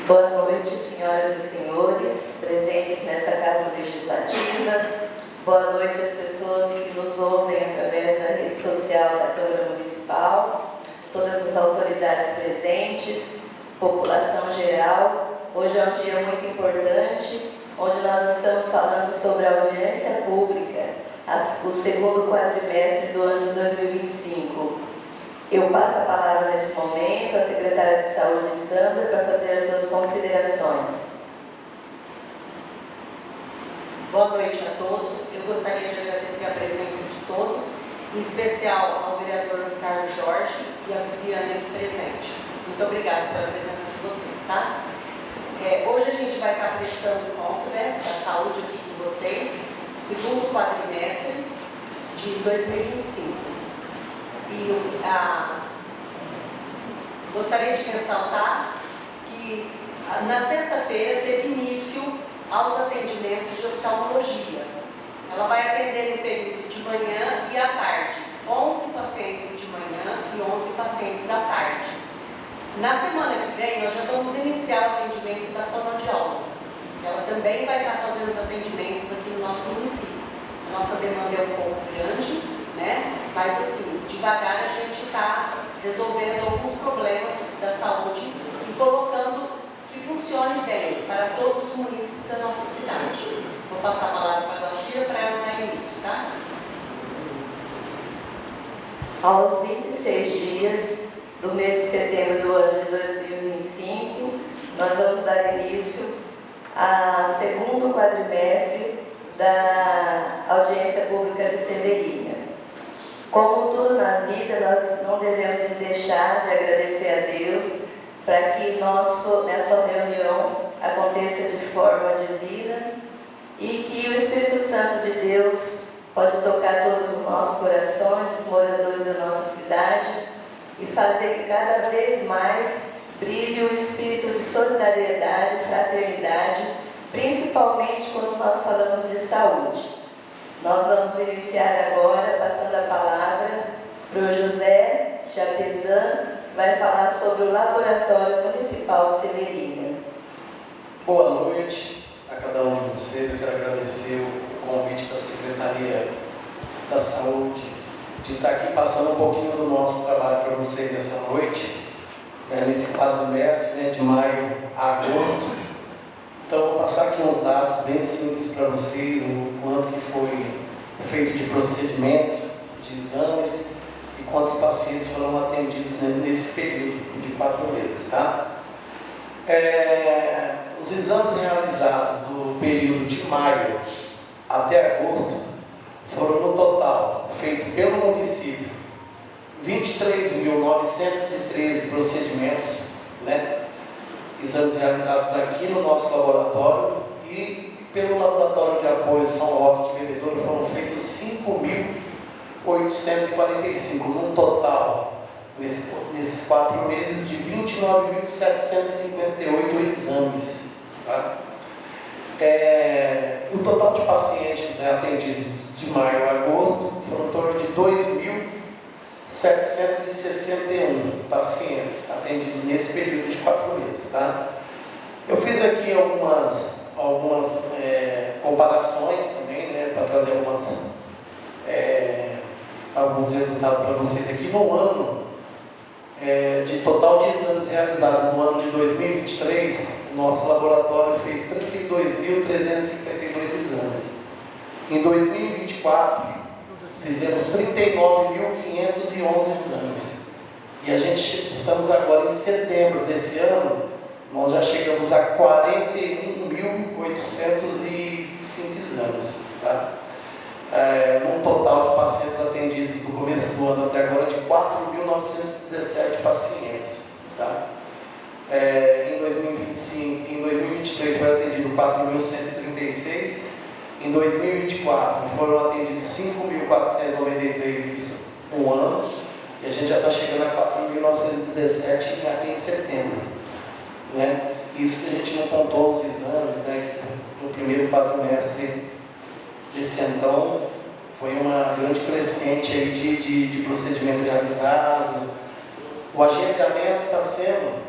Boa noite, senhoras e senhores, presentes nessa Casa Legislativa. Boa noite às pessoas que nos ouvem através da rede social da Câmara Municipal, todas as autoridades presentes, população geral. Hoje é um dia muito importante, onde nós estamos falando sobre a audiência pública, o segundo quadrimestre do ano de 2025. Eu passo a palavra nesse momento à secretária de Saúde, Sandra, para fazer as suas considerações. Boa noite a todos. Eu gostaria de agradecer a presença de todos, em especial ao vereador Carlos Jorge e a Viviane aqui presente. Muito obrigada pela presença de vocês, tá? Hoje a gente vai estar prestando conta, da saúde aqui com vocês, segundo quadrimestre de 2025. Gostaria de ressaltar que na sexta-feira teve início aos atendimentos de oftalmologia. Ela vai atender no período de manhã e à tarde, 11 pacientes de manhã e 11 pacientes à tarde. Na semana que vem, nós já vamos iniciar o atendimento da fonoaudióloga. Ela também vai estar fazendo os atendimentos aqui no nosso município. A nossa demanda é um pouco grande, mas assim, devagar a gente está resolvendo alguns problemas da saúde e colocando que funcione bem para todos os municípios da nossa cidade. Vou passar a palavra para a Glaucira para ela dar início, tá? Aos 26 dias do mês de setembro do ano de 2025, nós vamos dar início ao segundo quadrimestre da audiência pública de Severina. Como tudo na vida, nós não devemos deixar de agradecer a Deus para que nessa reunião aconteça de forma divina e que o Espírito Santo de Deus pode tocar todos os nossos corações, os moradores da nossa cidade, e fazer que cada vez mais brilhe o espírito de solidariedade e fraternidade, principalmente quando nós falamos de saúde. Nós vamos iniciar agora, passando a palavra para o José Chapezan, que vai falar sobre o Laboratório Municipal de Severina. Boa noite a cada um de vocês. Eu quero agradecer o convite da Secretaria da Saúde de estar aqui passando um pouquinho do nosso trabalho para vocês essa noite, nesse quadrimestre, de maio a agosto. Então, eu vou passar aqui uns dados bem simples para vocês, o quanto que foi feito de procedimento, de exames e quantos pacientes foram atendidos nesse período de 4 meses, tá? Os exames realizados do período de maio até agosto foram no total, feito pelo município, 23.913 procedimentos, exames realizados aqui no nosso laboratório, e pelo Laboratório de Apoio São Roque de Bebedouro foram feitos 5.845, num total, nesses 4 meses, de 29.758 exames. Tá? O total de pacientes atendidos de maio a agosto foram em torno de 2.761 pacientes atendidos nesse período de 4 meses. Tá? Eu fiz aqui algumas comparações também, para trazer alguns resultados para vocês aqui. No ano, de total de exames realizados no ano de 2023, o nosso laboratório fez 32.352 exames. Em 2024, fizemos 39.511 exames. E estamos agora em setembro desse ano, nós já chegamos a 41.805 exames. Tá? Num total de pacientes atendidos do começo do ano até agora de 4.917 pacientes. Tá? Em 2023 foi atendido 4.136. Em 2024 foram atendidos 5.493, isso um ano, e a gente já está chegando a 4.917 aqui em setembro. Isso que a gente não contou os exames, no primeiro quadrimestre desse ano. Então, foi uma grande crescente aí de procedimento realizado. O agendamento está sendo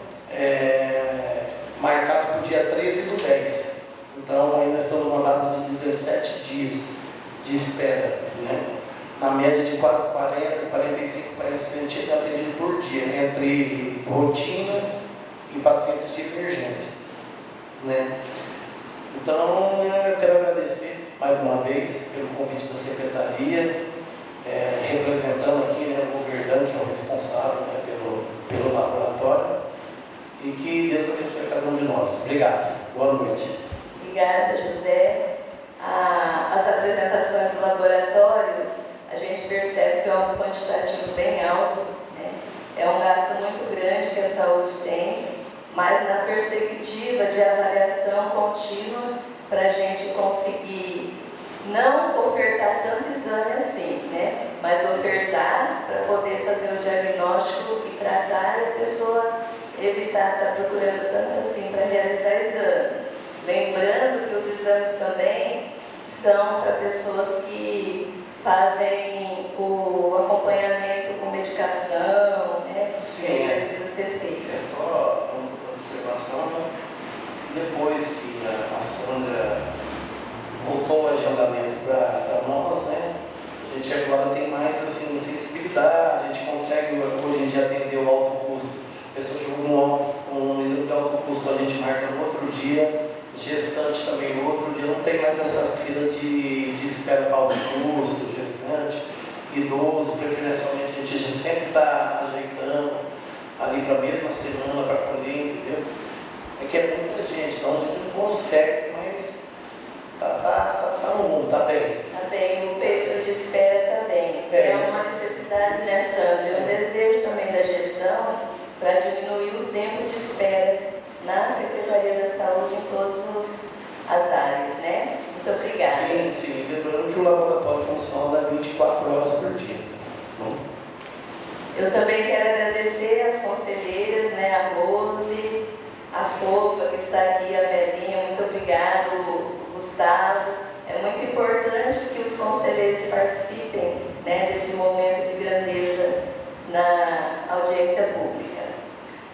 marcado dia 13 do 10. Então, ainda estamos na base de 17 dias de espera, né? Na média de quase 40, 45 pacientes atendidos por dia, né? Entre rotina e pacientes de emergência, né? Então, eu quero agradecer mais uma vez pelo convite da secretaria, representando aqui, né, o Verdão, que é o responsável, né, pelo laboratório, e que Deus abençoe cada um de nós. Obrigado. Boa noite. Obrigada, José. As apresentações do laboratório, a gente percebe que é um quantitativo bem alto, né? É um gasto muito grande que a saúde tem, mas na perspectiva de avaliação contínua para a gente conseguir não ofertar tanto exame assim, né? Mas ofertar para poder fazer o diagnóstico e tratar e a pessoa evitar estar procurando tanto assim para realizar exames. Lembrando que os exames também são para pessoas que fazem o acompanhamento com medicação, né? Sim, que precisa ser feito. É só uma observação, né? Depois que a Sandra voltou o agendamento para nós, né? A gente agora tem mais assim, sensibilidade, a gente consegue hoje em dia atender o alto custo. A pessoa que um exame de alto custo, a gente marca no outro dia, gestante também no outro dia, não tem mais essa fila de espera para alto custo, gestante, idoso, preferencialmente a gente sempre está ajeitando ali para a mesma semana para colher, entendeu? É que é muita gente, então a gente não consegue, mas tá no mundo, tá bem. Tá bem, o período de espera também. É uma necessidade, né, Sandra? E um desejo também da gestão para diminuir o tempo de espera na Secretaria da Saúde em todas as áreas, né? Muito obrigada. Sim. Lembrando que o laboratório funciona 24 horas por dia. Eu também quero agradecer as conselheiras, né, a Rose, a Fofa, que está aqui, a Belinha, muito obrigado, Gustavo. É muito importante que os conselheiros participem, né, desse momento de grandeza na audiência pública.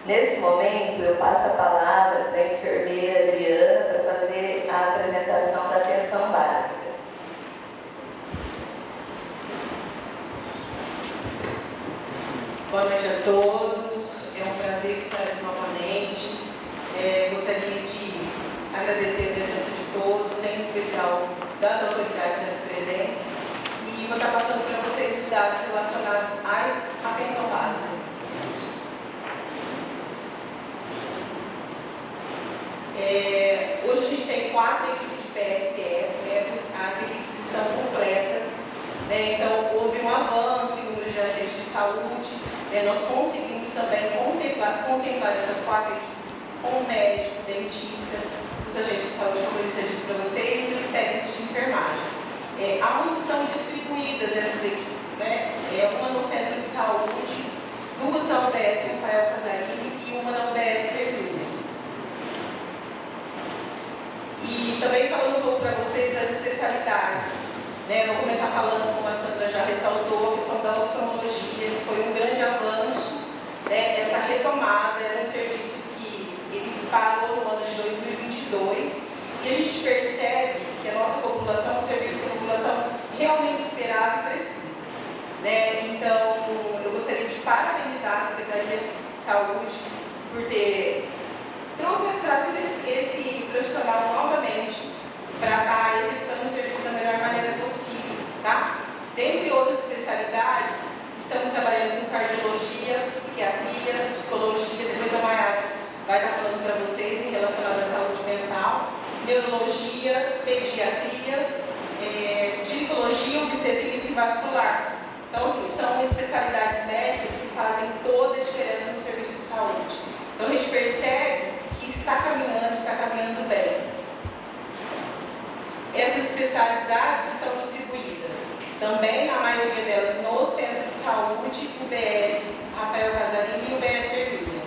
Nesse momento, eu passo a palavra para a enfermeira Adriana para fazer a apresentação da atenção básica. Boa noite a todos, é um prazer estar aqui novamente. Gostaria de agradecer a presença de todos, em especial das autoridades aqui presentes, e vou estar passando para vocês os dados relacionados à atenção básica. Hoje a gente tem 4 equipes de PSF, as equipes estão completas, né? Então houve um avanço em número de agentes de saúde. Nós conseguimos também contemplar essas 4 equipes com o médico, o dentista, os agentes de saúde, como eu já disse para vocês, e os técnicos de enfermagem. Aonde estão distribuídas essas equipes, né? Uma no centro de saúde, 2 na UBS Rafael Casarini e uma na UBS Ervilha. E também falando um pouco para vocês das especialidades, né? Vou começar falando, como a Sandra já ressaltou, a questão da oftalmologia, que foi um grande avanço, né? Essa retomada era um serviço que ele parou no ano de 2022 e a gente percebe que a nossa população é um serviço que a população realmente esperava e precisa, né? Então, eu gostaria de parabenizar a Secretaria de Saúde por ter trazido esse profissional novamente para estar executando o serviço da melhor maneira possível, tá? Dentre outras especialidades, estamos trabalhando com cardiologia, psiquiatria, psicologia, depois a Maiara vai estar falando para vocês em relação à saúde mental, neurologia, pediatria, ginecologia, obstetrícia e vascular. Então, assim, são especialidades médicas que fazem toda a diferença no serviço de saúde. Então, a gente percebe que está caminhando bem. Essas especialidades estão distribuídas também, a maioria delas, no Centro de Saúde, UBS Rafael Casarini e UBS Ervilha.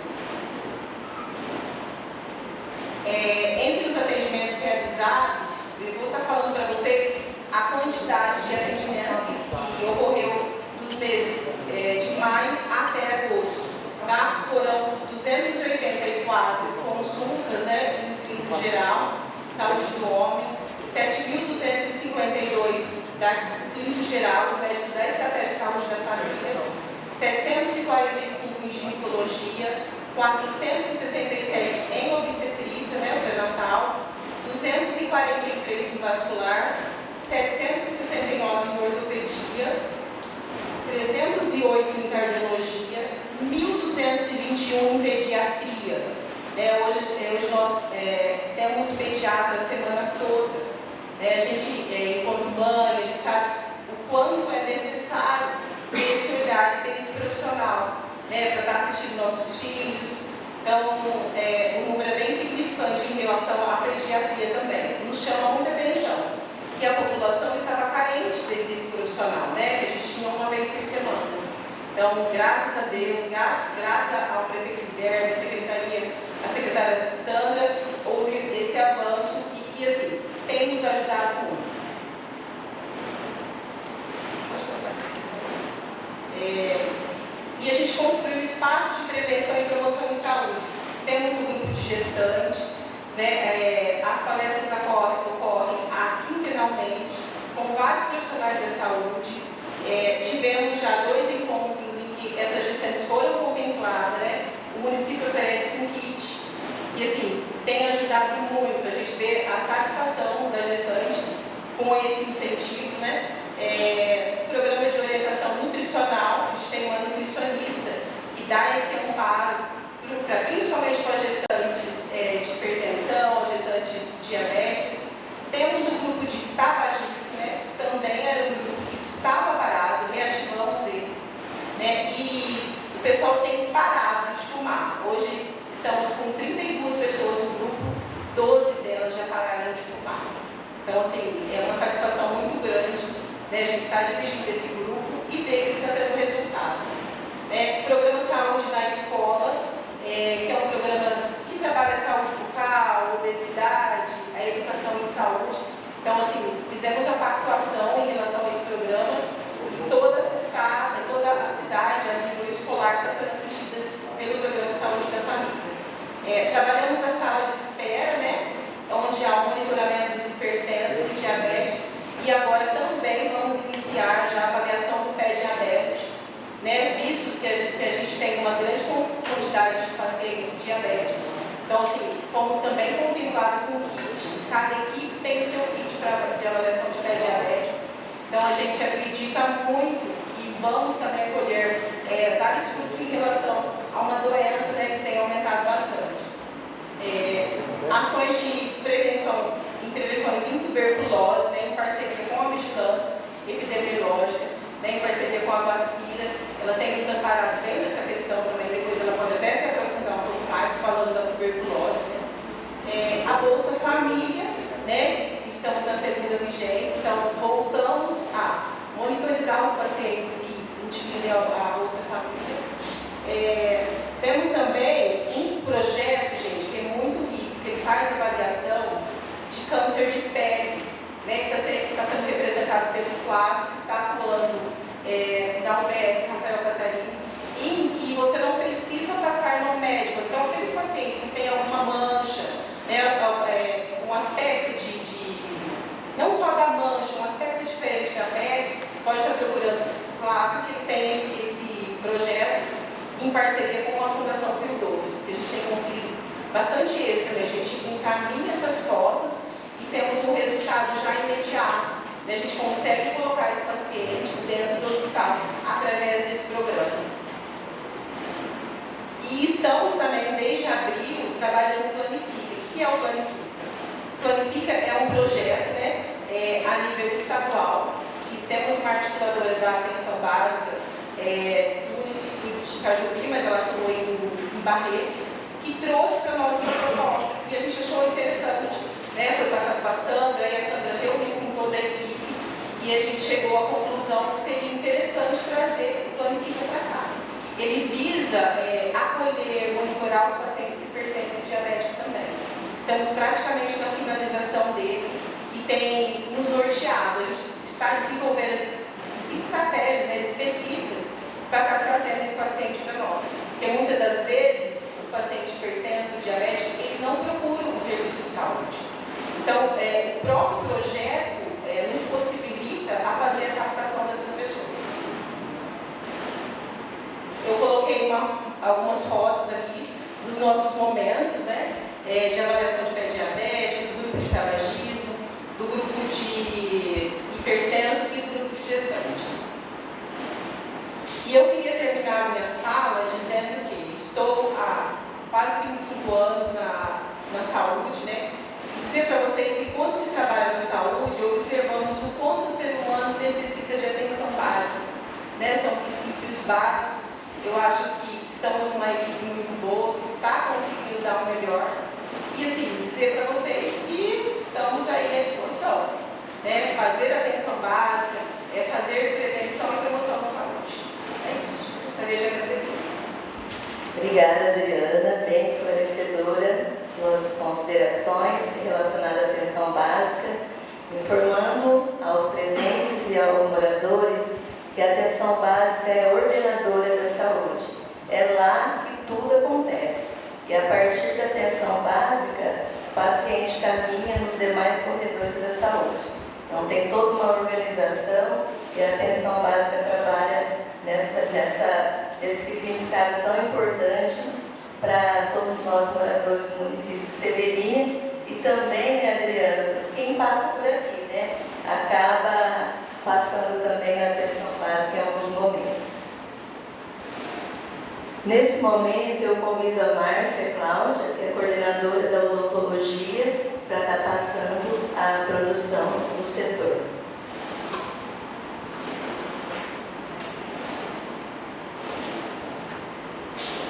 Entre os atendimentos realizados, eu vou estar falando para vocês a quantidade de atendimentos que ocorreu dos meses de maio até agosto. Tá? Foram 284 consultas, né, em clínico geral, saúde do homem, 7.252 do clínico geral, os médicos da estratégia de saúde da família, 745 em ginecologia, 467 em obstetrícia, né, o pré-natal, 243 em vascular, 769 em ortopedia, 308 em cardiologia, 1.221 em pediatria. Hoje nós temos pediatras a semana toda. A gente, enquanto mãe, a gente sabe o quanto é necessário ter esse olhar e ter esse profissional, para estar assistindo nossos filhos. Então, o número é bem significante em relação à pediatria também. Nos chama muita atenção que a população estava carente desse profissional, que a gente tinha uma vez por semana. Então, graças a Deus, graças ao prefeito Guilherme, a secretária Sandra, houve esse avanço e que, assim, tem nos ajudado muito. E a gente construiu espaço de prevenção e promoção em saúde. Temos um grupo de gestantes, as palestras ocorrem quinzenalmente, com vários profissionais da saúde. Tivemos já 2 encontros em que essas gestantes foram contempladas, O município oferece um kit, que assim, tem ajudado muito. A gente vê a satisfação da gestante com esse incentivo, Programa de orientação nutricional, a gente tem uma nutricionista que dá esse amparo, principalmente para gestantes de hipertensão, gestantes diabéticas. Temos o grupo de tabagismo, também era um grupo que estava parado, reativamos ele, e o pessoal tem parado de fumar. Hoje estamos com 32 pessoas no grupo, 12 delas já pararam de fumar. Então, assim, é uma satisfação muito grande, a gente está dirigindo esse grupo e ver que está tendo resultado. Programa Saúde na Escola, que é um programa que trabalha a saúde bucal, obesidade, a educação em saúde. Então, assim, fizemos a pactuação em relação a esse programa e toda a cidade, a nível escolar, está sendo assistida pelo Programa Saúde da Família. Trabalhamos a sala de espera, onde há o monitoramento dos hipertensos e diabéticos, e agora também vamos iniciar já a avaliação do pé diabético, vistos que a gente tem uma grande quantidade de pacientes diabéticos. Então, assim, fomos também contemplados com o kit, cada equipe tem o seu kit de avaliação de pé diabético. Então, a gente acredita muito e vamos também colher vários frutos em relação a uma doença que tem aumentado bastante. Ações de prevenções em tuberculose, em parceria com a vigilância epidemiológica, em parceria com a vacina, ela tem nos amparado bem nessa questão também, depois ela pode até se aprofundar um pouco mais falando da tuberculose. A Bolsa Família, estamos na segunda vigência, então voltamos a monitorizar os pacientes que utilizem a Bolsa Família. Temos também um projeto, gente, que é muito rico, que ele faz avaliação de câncer de pele, que está sendo representado pelo Flávio, que está atuando na UBS Rafael Casarini, em que você não precisa passar no médico. Então, aqueles pacientes que têm alguma mancha, um aspecto não só da mancha, um aspecto diferente da pele, pode estar procurando o Flávio, que ele tem esse projeto em parceria com a Fundação Pio 12, que a gente tem conseguido bastante êxito, a gente encaminha essas fotos e temos um resultado já imediato. A gente consegue colocar esse paciente dentro do hospital através desse programa. E estamos também, desde abril, trabalhando no Planifica. O que é o Planifica? O Planifica é um projeto a nível estadual, que temos uma articuladora da pensão básica do município de Cajubi, mas ela atua em Barretos, que trouxe para nós essa proposta. E a gente achou interessante. Foi passado para a Sandra, e a Sandra reuniu com toda a equipe, e a gente chegou à conclusão que seria interessante trazer o Planifica para cá. Ele visa acolher, monitorar os pacientes hipertensos e diabéticos também. Estamos praticamente na finalização dele e tem nos norteado. A gente está desenvolvendo estratégias específicas para estar trazendo esse paciente para nós. Porque muitas das vezes o paciente hipertenso, diabético, ele não procura um serviço de saúde. Então, o próprio projeto nos possibilita a fazer a captação dessas pessoas. Eu coloquei algumas fotos aqui dos nossos momentos, né, de avaliação de pé diabético, do grupo de tabagismo, do grupo de hipertenso e do grupo de gestante. E eu queria terminar a minha fala dizendo que estou há quase 25 anos na saúde, né? Dizer para vocês que quando se trabalha na saúde, observamos o quanto o ser humano necessita de atenção básica, né? São princípios básicos. Eu acho que estamos numa equipe muito boa, que está conseguindo dar o melhor. E assim, dizer para vocês que estamos aí à disposição, né? Fazer atenção básica, fazer prevenção e promoção da saúde. É isso. Gostaria de agradecer. Obrigada, Adriana, bem esclarecedora suas considerações relacionadas à atenção básica, informando aos presentes e aos moradores que a atenção básica é a ordenadora da saúde. É lá que tudo acontece. E a partir da atenção básica, o paciente caminha nos demais corredores da saúde. Então tem toda uma organização e a atenção básica trabalha nesse significado tão importante para todos nós moradores do município de Severinha e também, né, Adriana, quem passa por aqui, né, acaba passando também na atenção básica em alguns momentos. Nesse momento, eu convido a Márcia Cláudia, que é coordenadora da odontologia, para estar passando a produção do setor.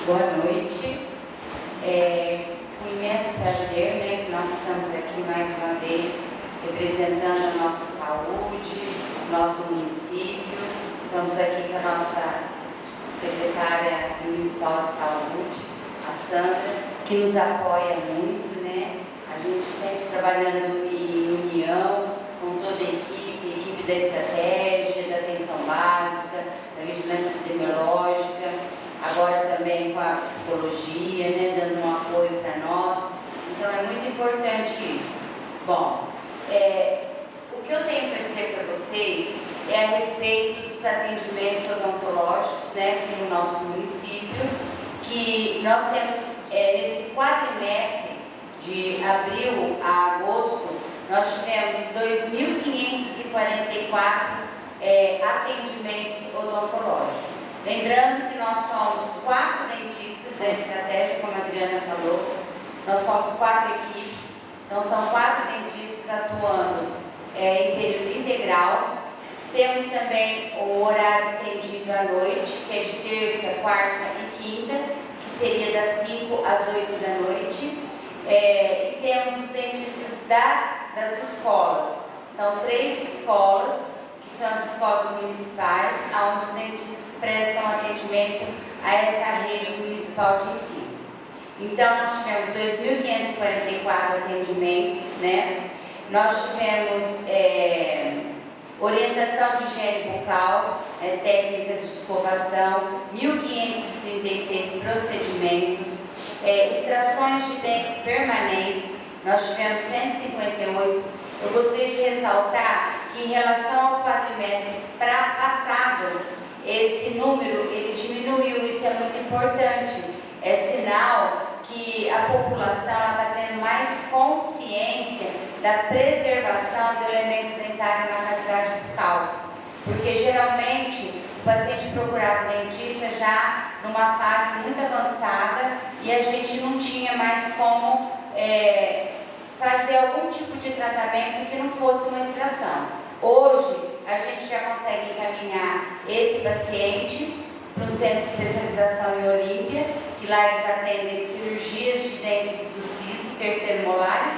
Boa noite. Com imenso prazer, né, que nós estamos aqui mais uma vez representando a nossa saúde, nosso município. Estamos aqui com a nossa secretária municipal de saúde, a Sandra, que nos apoia muito, né? A gente sempre trabalhando em união com toda a equipe da estratégia, da atenção básica, da vigilância epidemiológica, agora também com a psicologia, né, dando um apoio para nós. Então é muito importante isso. Bom, o que eu tenho para dizer para vocês é a respeito dos atendimentos odontológicos, né, aqui no nosso município, que nós temos nesse quadrimestre de abril a agosto, nós tivemos 2.544 atendimentos odontológicos. Lembrando que nós somos 4 dentistas da estratégia, como a Adriana falou, nós somos 4 equipes, então são 4 dentistas atuando em período integral. Temos também o horário estendido à noite, que é de terça, quarta e quinta, que seria das 5 às 8 da noite. E temos os dentistas das escolas, são 3 escolas, que são as escolas municipais, onde os dentistas prestam atendimento a essa rede municipal de ensino. Então, nós tivemos 2.544 atendimentos, né? Nós tivemos orientação de higiene bucal, técnicas de escovação, 1.536 procedimentos, extrações de dentes permanentes, nós tivemos 158. Eu gostaria de ressaltar que em relação ao quadrimestre passado, esse número ele diminuiu, isso é muito importante, é sinal que a população está tendo mais consciência da preservação do elemento dentário na cavidade bucal, porque geralmente o paciente procurava o dentista já numa fase muito avançada e a gente não tinha mais como fazer algum tipo de tratamento que não fosse uma extração. Hoje a gente já consegue encaminhar esse paciente para um centro de especialização em Olímpia, que lá eles atendem cirurgias de dentes do siso, terceiro molares,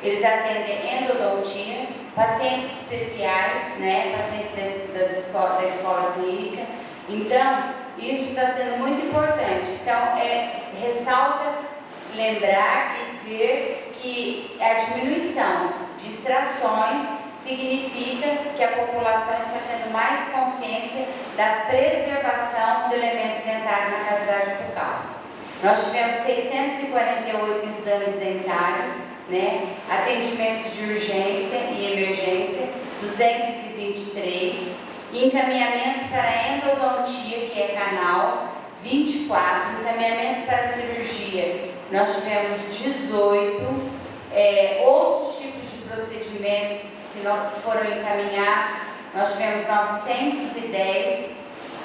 eles atendem endodontia, pacientes especiais, né, pacientes da escola clínica. Então, isso está sendo muito importante. Então, ressalta lembrar e ver que a diminuição de extrações significa que a população está tendo mais consciência da preservação do elemento dentário na cavidade bucal. Nós tivemos 648 exames dentários, né? Atendimentos de urgência e emergência, 223. Encaminhamentos para endodontia, que é canal, 24. Encaminhamentos para cirurgia, nós tivemos 18. Outros tipos de procedimentos que foram encaminhados, nós tivemos 910.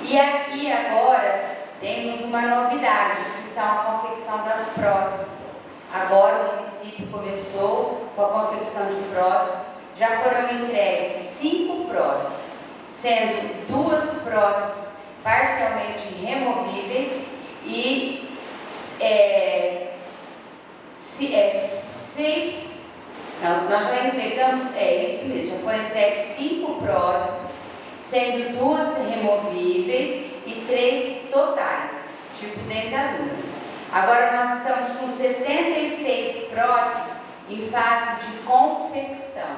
E aqui agora temos uma novidade, que são a confecção das próteses. Agora o município começou com a confecção de próteses. Já foram entregues 5 próteses, sendo 2 próteses parcialmente removíveis e 6. Não, nós já entregamos, isso mesmo, já foram entregues 5 próteses, sendo 2 removíveis e 3 totais, tipo dentadura. Agora nós estamos com 76 próteses em fase de confecção,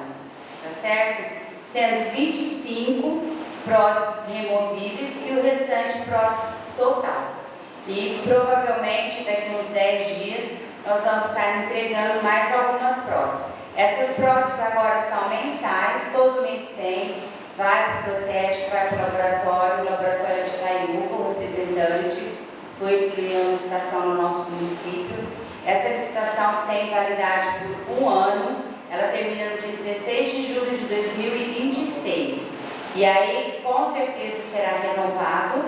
tá certo? Sendo 25 próteses removíveis e o restante prótese total. E provavelmente daqui uns 10 dias nós vamos estar entregando mais algumas próteses. Essas próteses agora são mensais, todo mês tem, vai para o Protégico, vai para o laboratório de Itaiúva, o representante, foi uma licitação no nosso município. Essa licitação tem validade por 1 ano, ela termina no dia 16 de julho de 2026. E aí, com certeza, será renovado,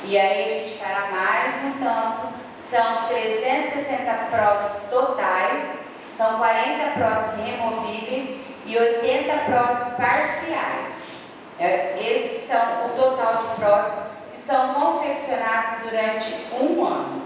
e aí a gente fará mais um tanto. São 360 próteses totais, são 40 próteses removíveis e 80 próteses parciais. Esses são o total de próteses que são confeccionadas durante 1 ano.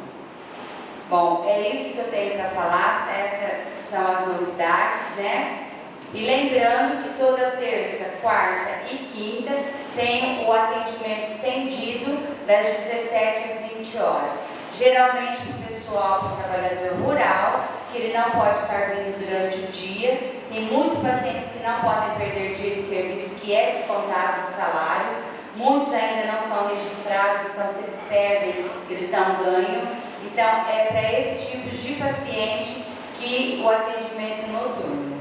Bom, é isso que eu tenho para falar, essas são as novidades, né? E lembrando que toda terça, quarta e quinta tem o atendimento estendido das 17 às 20 horas. Geralmente para o pessoal, para o trabalhador rural, que ele não pode estar vindo durante o dia. Tem muitos pacientes que não podem perder dia de serviço, que é descontado do salário. Muitos ainda não são registrados, então se eles perdem, eles dão ganho. Então é para esses tipos de paciente que o atendimento noturno.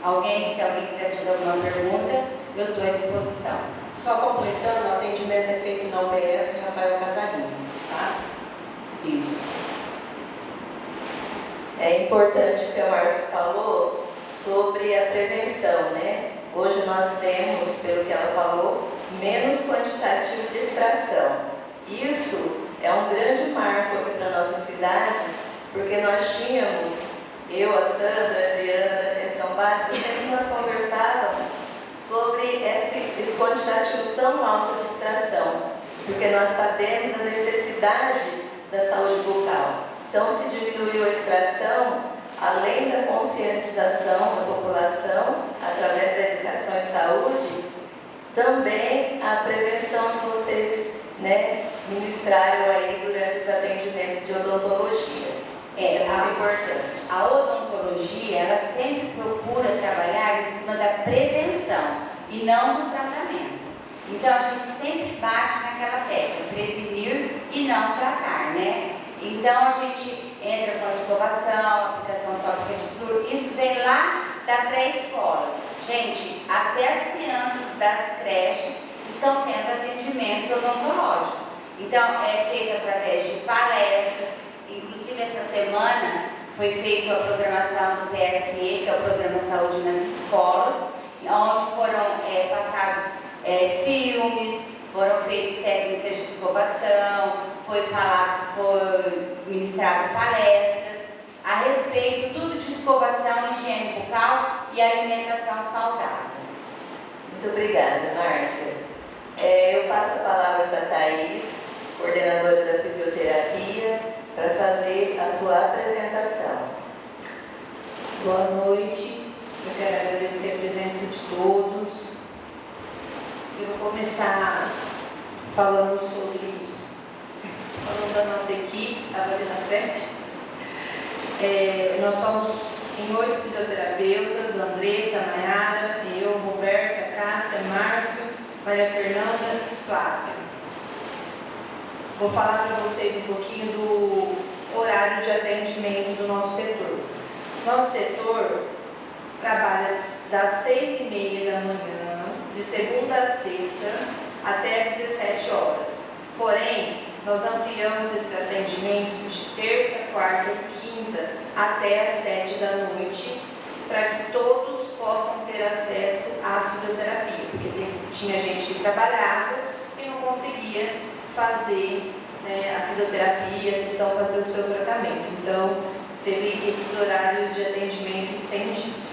Se alguém quiser fazer alguma pergunta, eu estou à disposição. Só completando, o atendimento é feito na UBS Rafael Casarinho, tá? Isso. É importante o que a Márcia falou sobre a prevenção, né? Hoje nós temos, pelo que ela falou, menos quantitativo de extração. Isso é um grande marco aqui para a nossa cidade, porque nós tínhamos, eu, a Sandra, a Adriana da Atenção Básica, sempre nós conversávamos sobre esse quantitativo tão alto de extração, porque nós sabemos da necessidade da saúde bucal. Então, se diminuiu a extração, além da conscientização da população, através da educação em saúde, também a prevenção que vocês, ministraram aí durante os atendimentos de odontologia. Isso é muito importante. A odontologia, ela sempre procura trabalhar em cima da prevenção e não do tratamento. Então, a gente sempre bate naquela tecla, prevenir e não tratar, né? Então, a gente entra com a escovação, aplicação tópica de flúor, isso vem lá da pré-escola. Gente, até as crianças das creches estão tendo atendimentos odontológicos. Então, é feito através de palestras. Inclusive, essa semana foi feita a programação do PSE, que é o Programa Saúde nas Escolas, onde foram passados filmes, foram feitas técnicas de escovação, foi ministrado palestras a respeito tudo de escovação, higiene bucal e alimentação saudável. Muito obrigada, Márcia. Eu passo a palavra para a Thaís, coordenadora da fisioterapia, para fazer a sua apresentação. Boa noite, eu quero agradecer a presença de todos. Eu vou começar falando da nossa equipe, estava ali na frente. Nós somos em 8 fisioterapeutas, Andressa, Maiara, eu, Roberta, Cássia, Márcio, Maria Fernanda e Flávia. Vou falar para vocês um pouquinho do horário de atendimento do nosso setor. Nosso setor trabalha das 6h30 da manhã, de segunda a sexta, até às 17 horas. Porém, nós ampliamos esse atendimento de terça, quarta e quinta até às 7 da noite, para que todos possam ter acesso à fisioterapia, porque tinha gente que trabalhava e não conseguia fazer a fisioterapia, a sessão, fazer o seu tratamento. Então, teve esses horários de atendimento estendidos.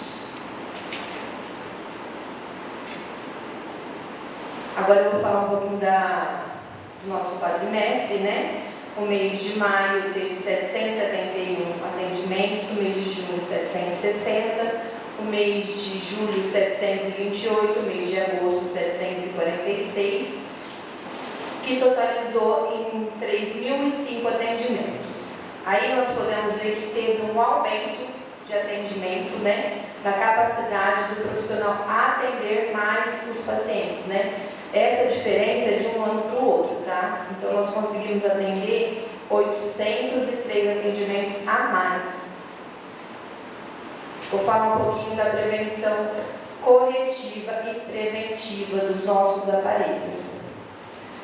Agora eu vou falar um pouquinho do nosso quadrimestre, né? O mês de maio teve 771 atendimentos, o mês de junho 760, o mês de julho 728, o mês de agosto 746, que totalizou em 3.005 atendimentos. Aí nós podemos ver que teve um aumento de atendimento, né? Da capacidade do profissional atender mais os pacientes, né? Essa diferença é de um ano para o outro, tá? Então, nós conseguimos atender 803 atendimentos a mais. Vou falar um pouquinho da prevenção corretiva e preventiva dos nossos aparelhos.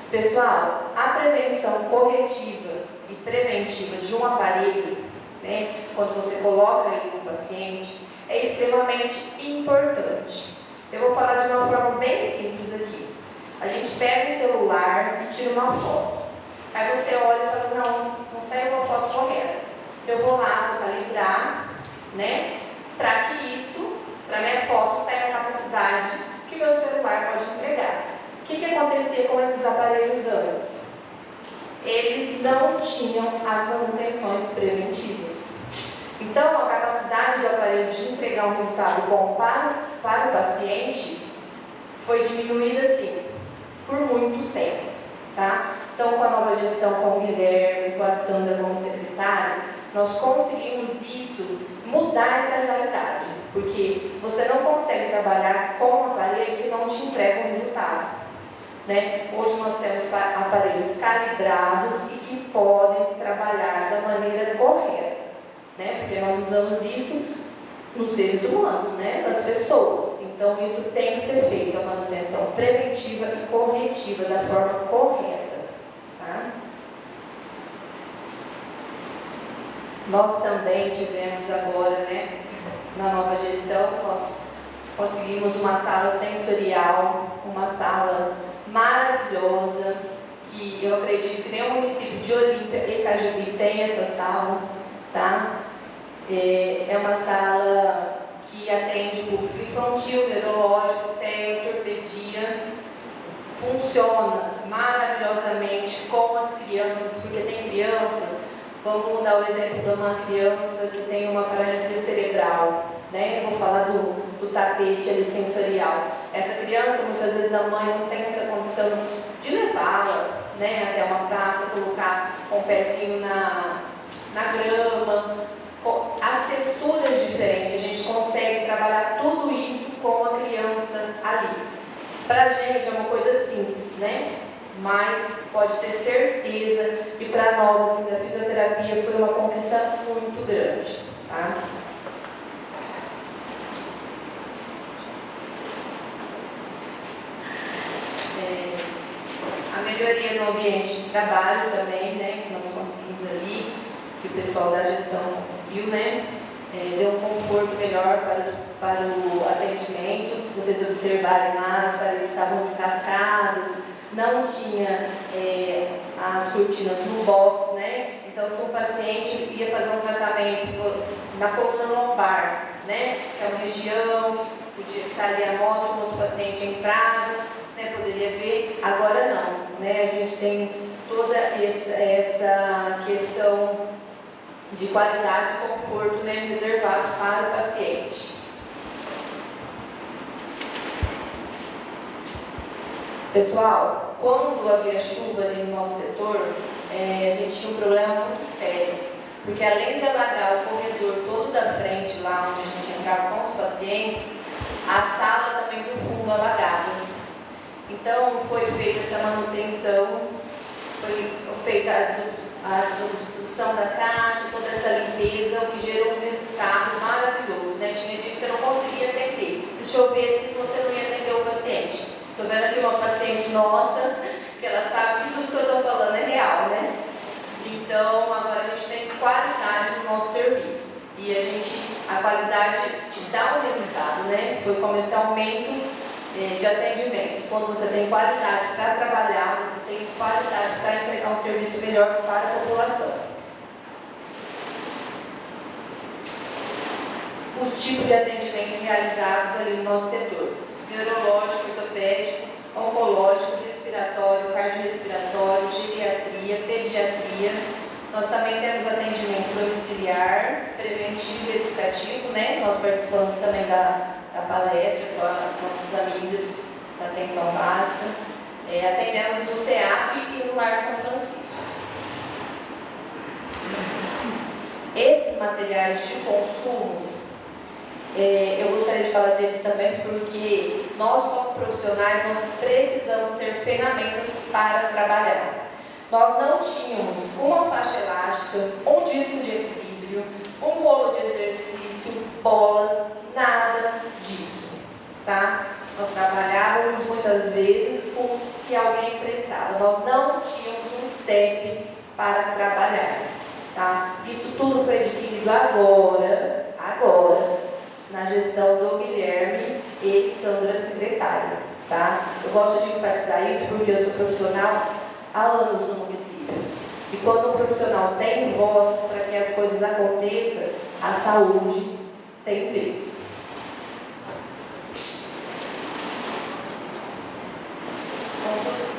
Pessoal, a prevenção corretiva e preventiva de um aparelho, né, quando você coloca ele no paciente, é extremamente importante. Eu vou falar de uma forma bem simples aqui. A gente pega o celular e tira uma foto. Aí você olha e fala, não saiu uma foto correta. Eu vou lá, vou calibrar, né? Para que isso, para minha foto, saia na capacidade que meu celular pode entregar. O que acontecia com esses aparelhos antes? Eles não tinham as manutenções preventivas. Então, a capacidade do aparelho de entregar um resultado bom para o paciente foi diminuída, assim, por muito tempo, tá? Então, com a nova gestão, com o Guilherme, com a Sandra como secretária, nós conseguimos mudar essa realidade, porque você não consegue trabalhar com um aparelho que não te entrega um resultado, né? Hoje nós temos aparelhos calibrados e que podem trabalhar da maneira correta, né? Porque nós usamos isso nos seres humanos, né? Das pessoas. Então, isso tem que ser feito, a manutenção preventiva e corretiva da forma correta, tá? Nós também tivemos agora, né, na nova gestão, nós conseguimos uma sala sensorial, uma sala maravilhosa, que eu acredito que nem o município de Olímpia e Cajubi tem essa sala, tá? É uma sala que atende público infantil, neurológico, ortopedia, funciona maravilhosamente com as crianças, porque tem criança, vamos dar o exemplo de uma criança que tem uma paralisia cerebral, né? Eu vou falar do tapete ali sensorial. Essa criança, muitas vezes a mãe não tem essa condição de levá-la, né, até uma praça, colocar um pezinho na grama, as texturas diferentes, a gente consegue trabalhar tudo isso com a criança ali. Para a gente é uma coisa simples, né? Mas pode ter certeza que para nós, assim, da fisioterapia foi uma conquista muito grande, tá? A melhoria no ambiente de trabalho também, né, que nós conseguimos ali, que o pessoal da gestão conseguiu, né, deu um conforto melhor para o atendimento. Se vocês observarem lá, as paredes estavam descascadas, não tinha as cortinas no box, né, então se um paciente ia fazer um tratamento na coluna lombar, né, que é uma região que podia ficar ali a moto, um outro paciente entrava, né, poderia ver, agora não, né, a gente tem toda essa questão de qualidade e conforto, né, reservado para o paciente. Pessoal, quando havia chuva ali no nosso setor, a gente tinha um problema muito sério, porque além de alagar o corredor todo da frente, lá onde a gente entrava com os pacientes, a sala também do fundo alagava. Então, foi feita essa manutenção, foi feita a produção da caixa, toda essa limpeza, o que gerou um resultado maravilhoso, né? Tinha dia que você não conseguia atender. Se chovesse, você não ia atender o paciente. Estou vendo aqui uma paciente nossa, que ela sabe que tudo que eu estou falando é real, né? Então, agora a gente tem qualidade no nosso serviço. E a qualidade te dá um resultado, né? Foi como esse aumento de atendimentos. Quando você tem qualidade para trabalhar, você tem qualidade para entregar um serviço melhor para a população. Os tipos de atendimentos realizados ali no nosso setor: neurológico, ortopédico, oncológico, respiratório, cardiorrespiratório, geriatria, pediatria. Nós também temos atendimento domiciliar, preventivo e educativo, né? Nós participamos também da palestra com as nossas amigas da atenção básica. Atendemos no CEAP e no Lar São Francisco. Esses materiais de consumo, eu gostaria de falar deles também porque nós, como profissionais, nós precisamos ter ferramentas para trabalhar. Nós não tínhamos uma faixa elástica, um disco de equilíbrio, um rolo de exercício, bolas, nada disso, tá? Nós trabalhávamos muitas vezes com o que alguém emprestava. Nós não tínhamos um step para trabalhar, tá? Isso tudo foi adquirido agora, na gestão do Guilherme e Sandra, secretária, tá? Eu gosto de enfatizar isso porque eu sou profissional há anos no município. E quando o profissional tem voz para que as coisas aconteçam, a saúde tem vez.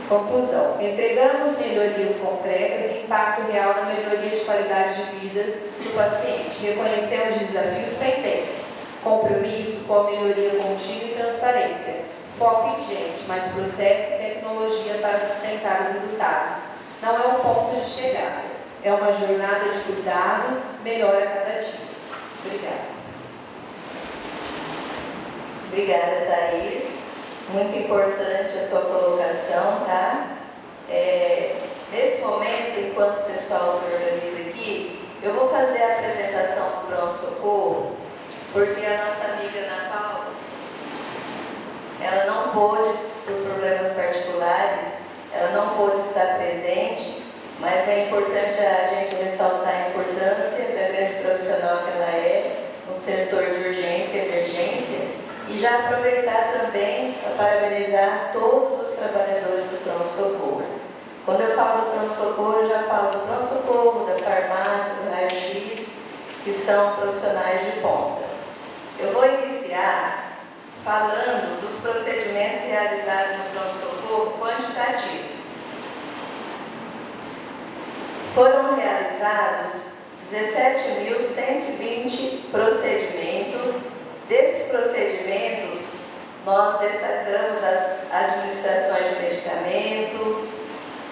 Conclusão: entregamos melhorias concretas e impacto real na melhoria de qualidade de vida do paciente. Reconhecemos desafios pendentes, compromisso com a melhoria contínua e transparência, foco em gente, mais processo e tecnologia para sustentar os resultados. Não é um ponto de chegada, é uma jornada de cuidado, melhora a cada dia. Obrigada. Obrigada, Thaís. Muito importante a sua colocação, tá? Nesse momento, enquanto o pessoal se organiza aqui, eu vou fazer a apresentação do pronto-socorro, porque a nossa amiga Ana Paula, ela não pôde, por problemas particulares, ela não pôde estar presente, mas é importante a gente ressaltar a importância da grande profissional que ela é no setor de urgência e emergência, e já aproveitar também para parabenizar todos os trabalhadores do pronto-socorro. Quando eu falo do pronto-socorro, eu já falo do pronto-socorro, da farmácia, do raio-x, que são profissionais de ponta. Eu vou iniciar falando dos procedimentos realizados no pronto-socorro quantitativo. Foram realizados 17.120 procedimentos. Desses procedimentos, nós destacamos as administrações de medicamento,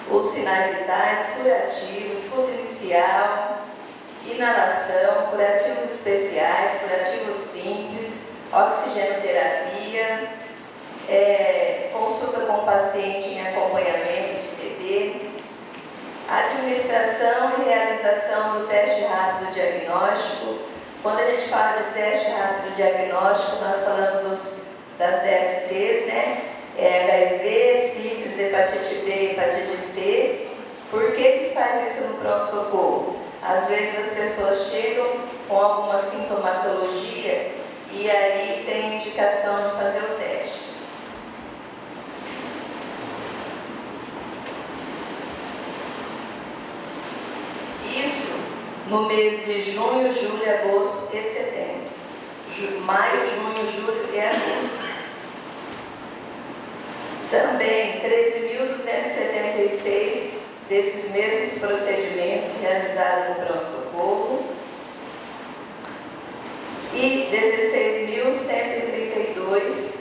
os sinais vitais, curativos, escuta inicial, inalação, curativos especiais, curativos simples, oxigenoterapia, consulta com o paciente em acompanhamento de TB, administração e realização do teste rápido diagnóstico. Quando a gente fala de teste rápido diagnóstico, nós falamos das DSTs, né? HIV, sífilis, hepatite B, hepatite C. Por que faz isso no pronto-socorro? Às vezes as pessoas chegam com alguma sintomatologia e aí tem indicação de fazer o teste. Isso no mês de junho, julho, agosto e setembro. Maio, junho, julho e agosto. Também 13.276 desses mesmos procedimentos realizados no pronto-socorro e 16.132,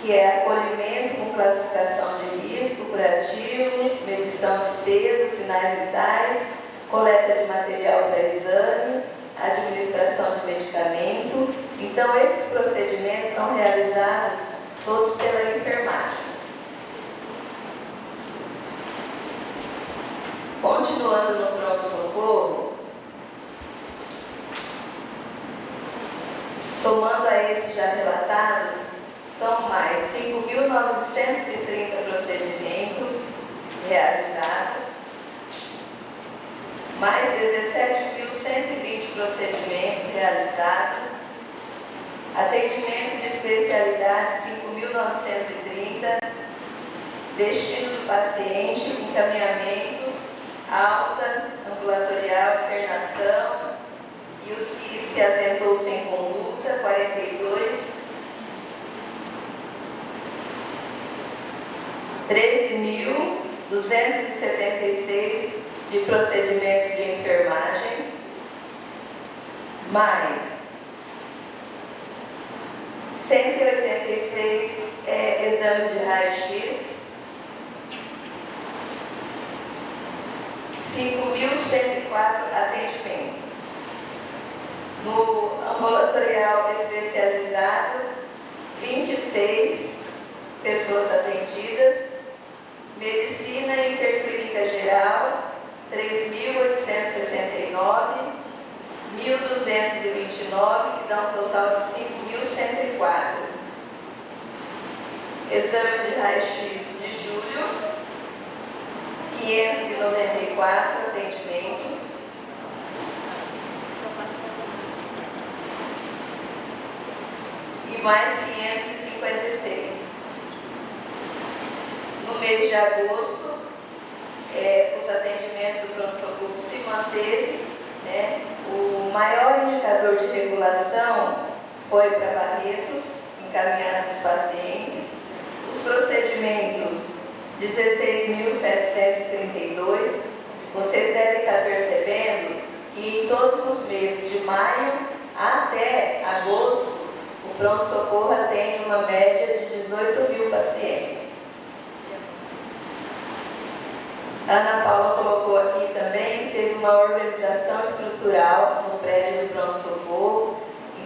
que é acolhimento com classificação de risco, curativos, medição de peso, sinais vitais, coleta de material para exame, administração de medicamento. Então, esses procedimentos são realizados todos pela enfermagem. Continuando no pronto-socorro, Somando a esses já relatados, são mais 5.930 procedimentos realizados, mais 17.120 procedimentos realizados, atendimento de especialidade 5.930, destino do paciente, encaminhamentos, alta, ambulatorial, internação, e os que se asentou sem conduta, 42, 13.276 de procedimentos de enfermagem, mais 186 exames de raio-x, 5.104 atendimentos. No ambulatorial especializado, 26 pessoas atendidas, medicina interclínica geral, 3.869, 1.229, que dá um total de 5.104. Exames de raio-x de julho, 594 atendimentos. E mais 556. No mês de agosto, os atendimentos do pronto-socorro se manteve, né? O maior indicador de regulação foi para Barretos, encaminhando os pacientes. Os procedimentos, 16.732. Vocês devem estar percebendo que em todos os meses, de maio até agosto, o pronto-socorro atende uma média de 18.000 pacientes. Ana Paula colocou aqui também que teve uma organização estrutural no prédio do pronto-socorro.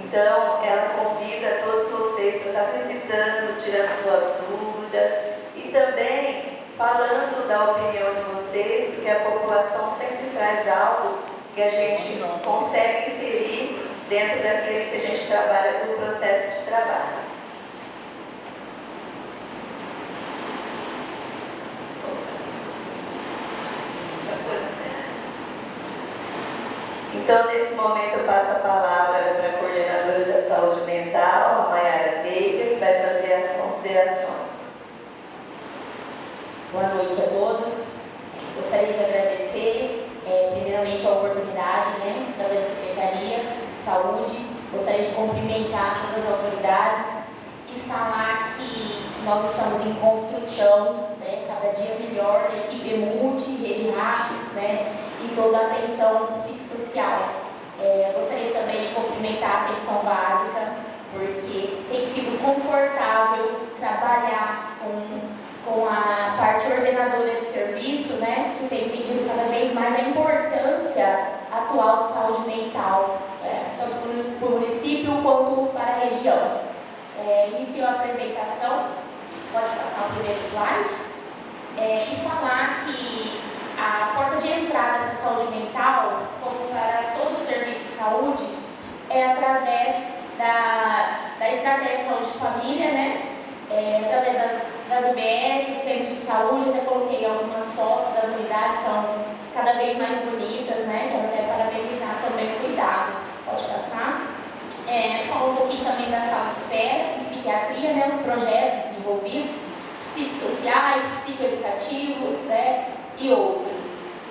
Então, ela convida todos vocês para estar visitando, tirando suas dúvidas e também falando da opinião de vocês, porque a população sempre traz algo que a gente consegue inserir dentro daquele que a gente trabalha do processo de trabalho. Então, nesse momento, eu passo a palavra para a coordenadora da saúde mental, a Mayara Veiga, que vai fazer as considerações. Boa noite a todos. Gostaria de agradecer, primeiramente, a oportunidade, através da Secretaria de Saúde. Gostaria de cumprimentar todas as autoridades e falar que nós estamos em construção, cada dia melhor, da equipe Multi, Rede Rapis, e toda a atenção psicossocial. Gostaria também de cumprimentar a atenção básica, porque tem sido confortável trabalhar com a parte ordenadora de serviço, que tem entendido cada vez mais a importância atual de saúde mental, tanto para o município quanto para a região. Iniciou a apresentação, pode passar o primeiro slide, e falar que a porta de entrada para a saúde mental, como para todo o serviço de saúde, é através da estratégia de saúde de família, através das UBS, centros de saúde. Eu até coloquei algumas fotos das unidades, estão cada vez mais bonitas, quero até parabenizar também o cuidado. Pode passar. Falar um pouquinho também da sala de espera, psiquiatria, os projetos desenvolvidos, psicossociais, psicoeducativos, e outros.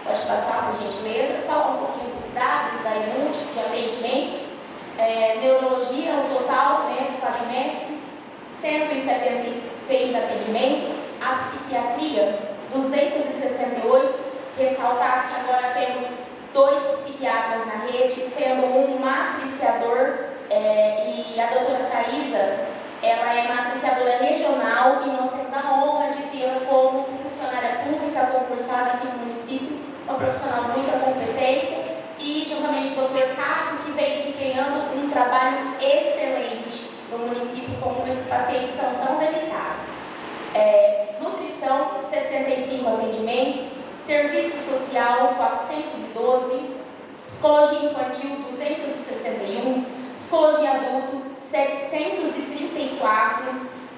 Pode passar, por gentileza. Falar um pouquinho dos dados da IMUT de atendimento. Neurologia, o total do quadrimestre, 176 atendimentos. A psiquiatria, 268. Ressaltar que agora temos 2 psiquiatras na rede, sendo um matriciador, e a doutora Thaisa, ela é matriciadora regional, e nós temos a honra de tê-la como funcionária pública concursada aqui no município, uma profissional de muita competência, e juntamente com o Dr. Cássio, que vem desempenhando um trabalho excelente no município, como esses pacientes são tão delicados. Nutrição, 65 atendimentos, serviço social, 412, psicologia infantil, 261, psicologia adulto, 734,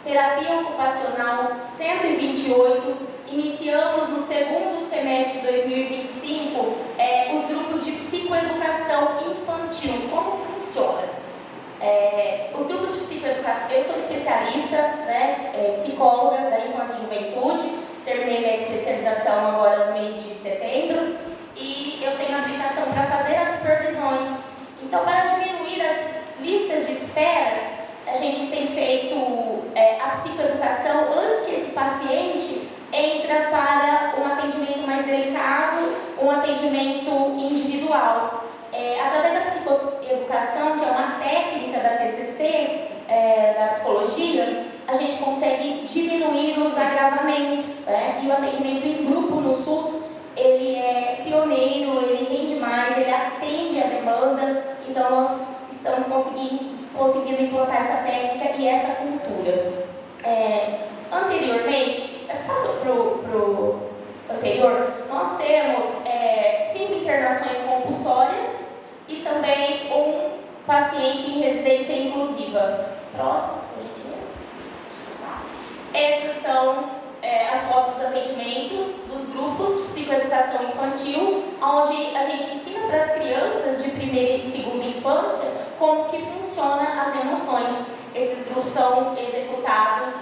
terapia ocupacional, 128. Iniciamos no segundo semestre de 2025 os grupos de psicoeducação infantil. Como funciona? Os grupos de psicoeducação, eu sou especialista, psicóloga da infância e juventude, terminei minha especialização agora no mês de setembro e eu tenho habilitação para fazer as supervisões. Então, para diminuir as listas de esperas, a gente tem feito a psicoeducação antes que esse paciente entra para um atendimento mais delicado, um atendimento individual. Através da psicoeducação, que é uma técnica da TCC, da psicologia, a gente consegue diminuir os agravamentos, e o atendimento em grupo no SUS, ele é pioneiro, ele rende mais, ele atende a demanda, então nós estamos conseguindo implantar essa técnica e essa cultura. Anteriormente, passou para o anterior, nós temos 5 internações compulsórias e também um paciente em residência inclusiva. Próximo, por gentileza. Essas são as fotos dos atendimentos dos grupos de psicoeducação infantil, onde a gente ensina para as crianças de primeira e segunda infância como que funciona as emoções. Esses grupos são executados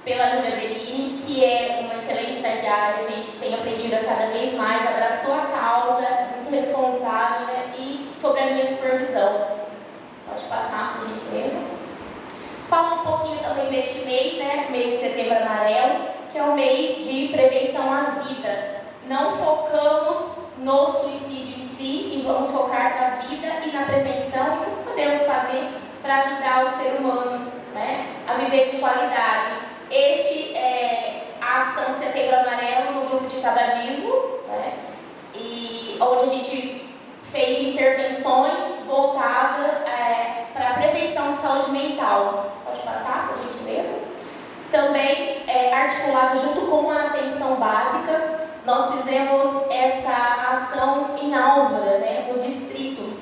pela Júlia Bellini, que é uma excelente estagiária, a gente tem aprendido a cada vez mais, abraçou a causa, muito responsável, e sobre a minha supervisão. Pode passar, por gentileza. Falar um pouquinho também deste mês, mês de Setembro Amarelo, que é o mês de prevenção à vida. Não focamos no suicídio em si e vamos focar na vida e na prevenção, o que podemos fazer para ajudar o ser humano a viver com qualidade. Este é a ação de Setembro Amarelo no grupo de tabagismo, e onde a gente fez intervenções voltadas para a prevenção de saúde mental. Pode passar, por gentileza? Também, articulado junto com a atenção básica, nós fizemos esta ação em Álvara, no distrito,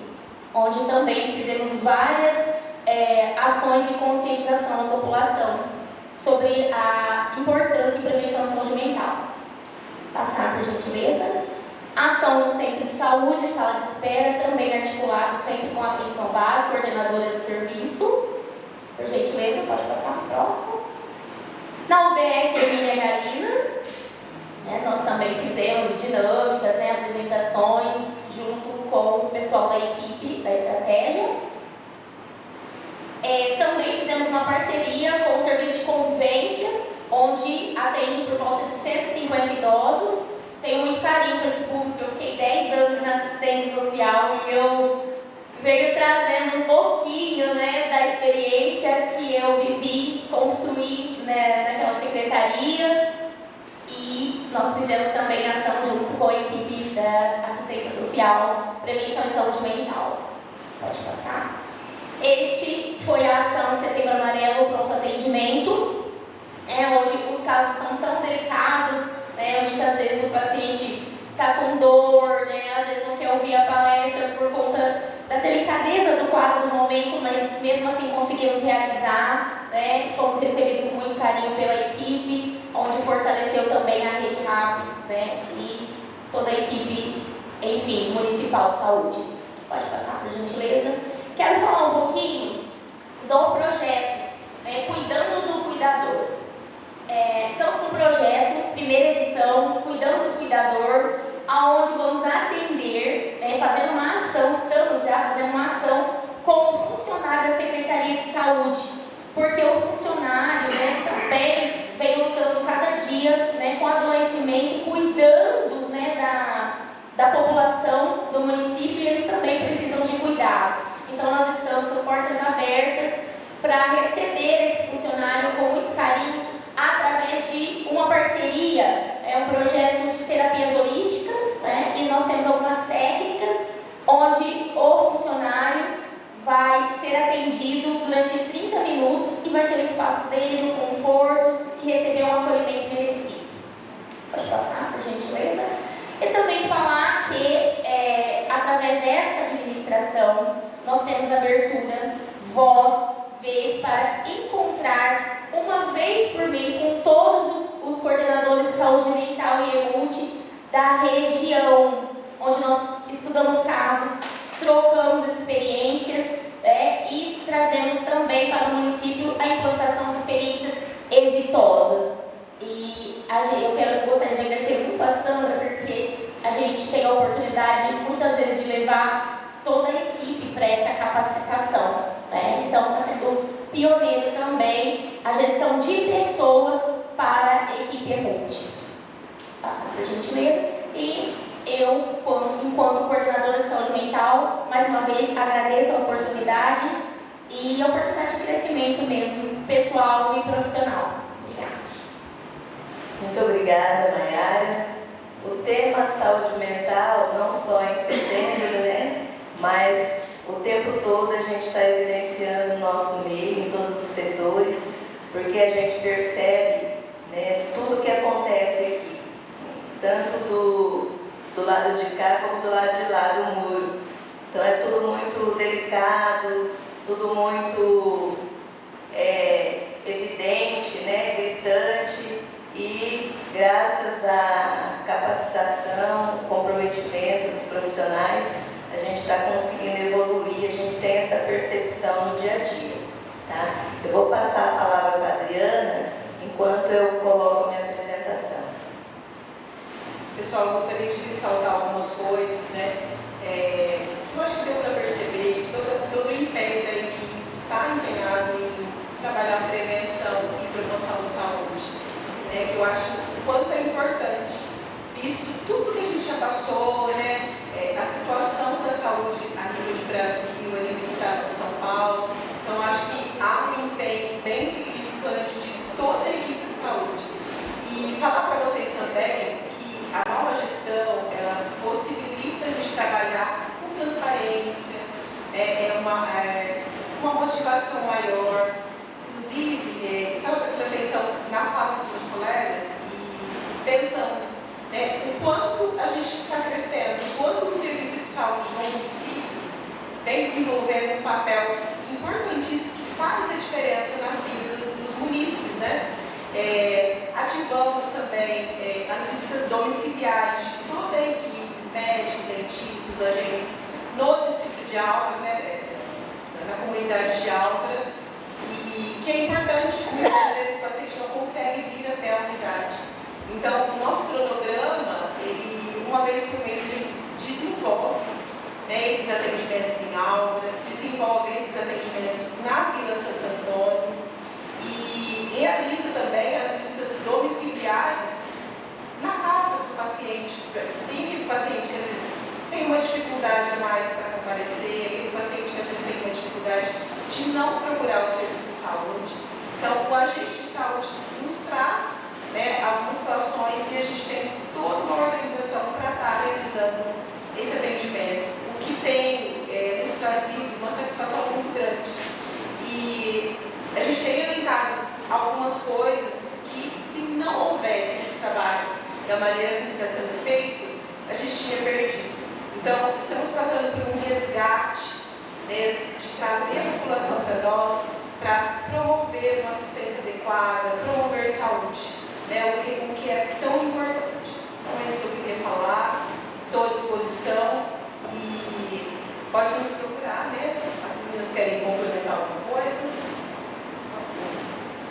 onde também fizemos várias ações de conscientização da população sobre a importância e prevenção de saúde mental. Passar, por gentileza. Ação no centro de saúde, sala de espera, também articulado sempre com a atenção básica, coordenadora de serviço. Por gentileza, pode passar para o próximo. Na UBS Hermínia Galina, nós também fizemos dinâmicas, apresentações, junto com o pessoal da equipe da estratégia. Também fizemos uma parceria com o Serviço de Convivência, onde atende por volta de 150 idosos. Tenho muito carinho com esse público, eu fiquei 10 anos na assistência social e eu venho trazendo um pouquinho da experiência que eu vivi, construí naquela secretaria, e nós fizemos também ação junto com a equipe da assistência social, prevenção e saúde mental. Pode passar. Este foi a ação de Setembro Amarelo, pronto atendimento, onde os casos são tão delicados, muitas vezes o paciente está com dor, às vezes não quer ouvir a palestra por conta da delicadeza do quadro do momento, mas mesmo assim conseguimos realizar, fomos recebidos com muito carinho pela equipe, onde fortaleceu também a rede RAPS, e toda a equipe, enfim, municipal de saúde. Pode passar, por gentileza. Quero falar um pouquinho do projeto, Cuidando do Cuidador. Estamos com o projeto, primeira edição, Cuidando do Cuidador, onde vamos atender, fazendo uma ação, estamos já fazendo uma ação com o funcionário da Secretaria de Saúde, porque o funcionário também vem lutando cada dia com adoecimento, cuidando da população do município, e eles também precisam de cuidados. Então, nós estamos com portas abertas para receber esse funcionário com muito carinho, através de uma parceria, um projeto de terapias holísticas, e nós temos algumas técnicas onde o funcionário vai ser atendido durante 30 minutos e vai ter o espaço dele, o conforto e receber um acolhimento merecido. Pode passar, por gentileza. E também falar que, através desta administração, nós temos abertura voz, vez para encontrar uma vez por mês com todos os coordenadores de saúde mental e EMUT da região, onde nós estudamos casos, trocamos experiências, e trazemos também para o município a implantação de experiências exitosas. E eu gostaria de agradecer muito a Sandra, porque a gente tem a oportunidade, muitas vezes, de levar toda a equipe para essa capacitação, né? Então, está sendo pioneiro também a gestão de pessoas para a equipe EMUT. Passando por gentileza. E eu, enquanto coordenadora de saúde mental, mais uma vez agradeço a oportunidade e a oportunidade de crescimento mesmo, pessoal e profissional. Obrigada. Muito obrigada, Maiara. O tema saúde mental, não só em setembro, né? Mas o tempo todo a gente está evidenciando no nosso meio, em todos os setores, porque a gente percebe, né, tudo que acontece aqui, tanto do lado de cá como do lado de lá do muro. Então é tudo muito delicado, tudo muito evidente, né, gritante, e graças à capacitação, comprometimento dos profissionais, a gente está conseguindo evoluir, a gente tem essa percepção no dia a dia. Tá? Eu vou passar a palavra para a Adriana, enquanto eu coloco a minha apresentação. Pessoal, eu gostaria de ressaltar algumas coisas, né? Eu acho que deu para perceber todo o empenho da equipe está empenhado em trabalhar a prevenção e promoção da saúde. Que eu acho o quanto é importante, visto tudo que a gente já passou, né? A situação da saúde a nível do Brasil, a nível do estado de São Paulo. Então, eu acho que há um empenho bem significante de toda a equipe de saúde. E falar para vocês também que a nova gestão, ela possibilita a gente trabalhar com transparência, uma motivação maior. Inclusive, estava prestando atenção na fala dos meus colegas e pensando o quanto a gente está crescendo, o quanto o serviço de saúde no município vem desenvolvendo um papel importantíssimo que faz a diferença na vida dos munícipes, né? Ativamos também as visitas domiciliares de toda a equipe, médico, dentistas, agentes, no distrito de Álvaro, né? Na comunidade de Álvaro. E que é importante, muitas vezes o paciente não consegue vir até a unidade. Então, o nosso cronograma, uma vez por mês, a gente desenvolve, né, esses atendimentos em Álvaro, desenvolve esses atendimentos na Vila Santo Antônio e realiza também as visitas domiciliares na casa do paciente. Tem aquele paciente que às vezes tem uma dificuldade a mais para comparecer, aquele paciente que às vezes tem uma dificuldade de não procurar o serviço de saúde. Então, o agente de saúde nos traz, né, algumas situações e a gente tem toda uma organização para estar realizando esse atendimento, o que tem nos trazido uma satisfação muito grande. E a gente tem elencado algumas coisas que, se não houvesse esse trabalho da maneira como está sendo feito, a gente tinha perdido. Então, estamos passando por um resgate mesmo, de trazer a população para nós, para promover uma assistência adequada, promover saúde, né, o que é tão importante. Então, é isso que eu queria falar, estou à disposição e pode nos procurar, né? As meninas querem complementar alguma coisa?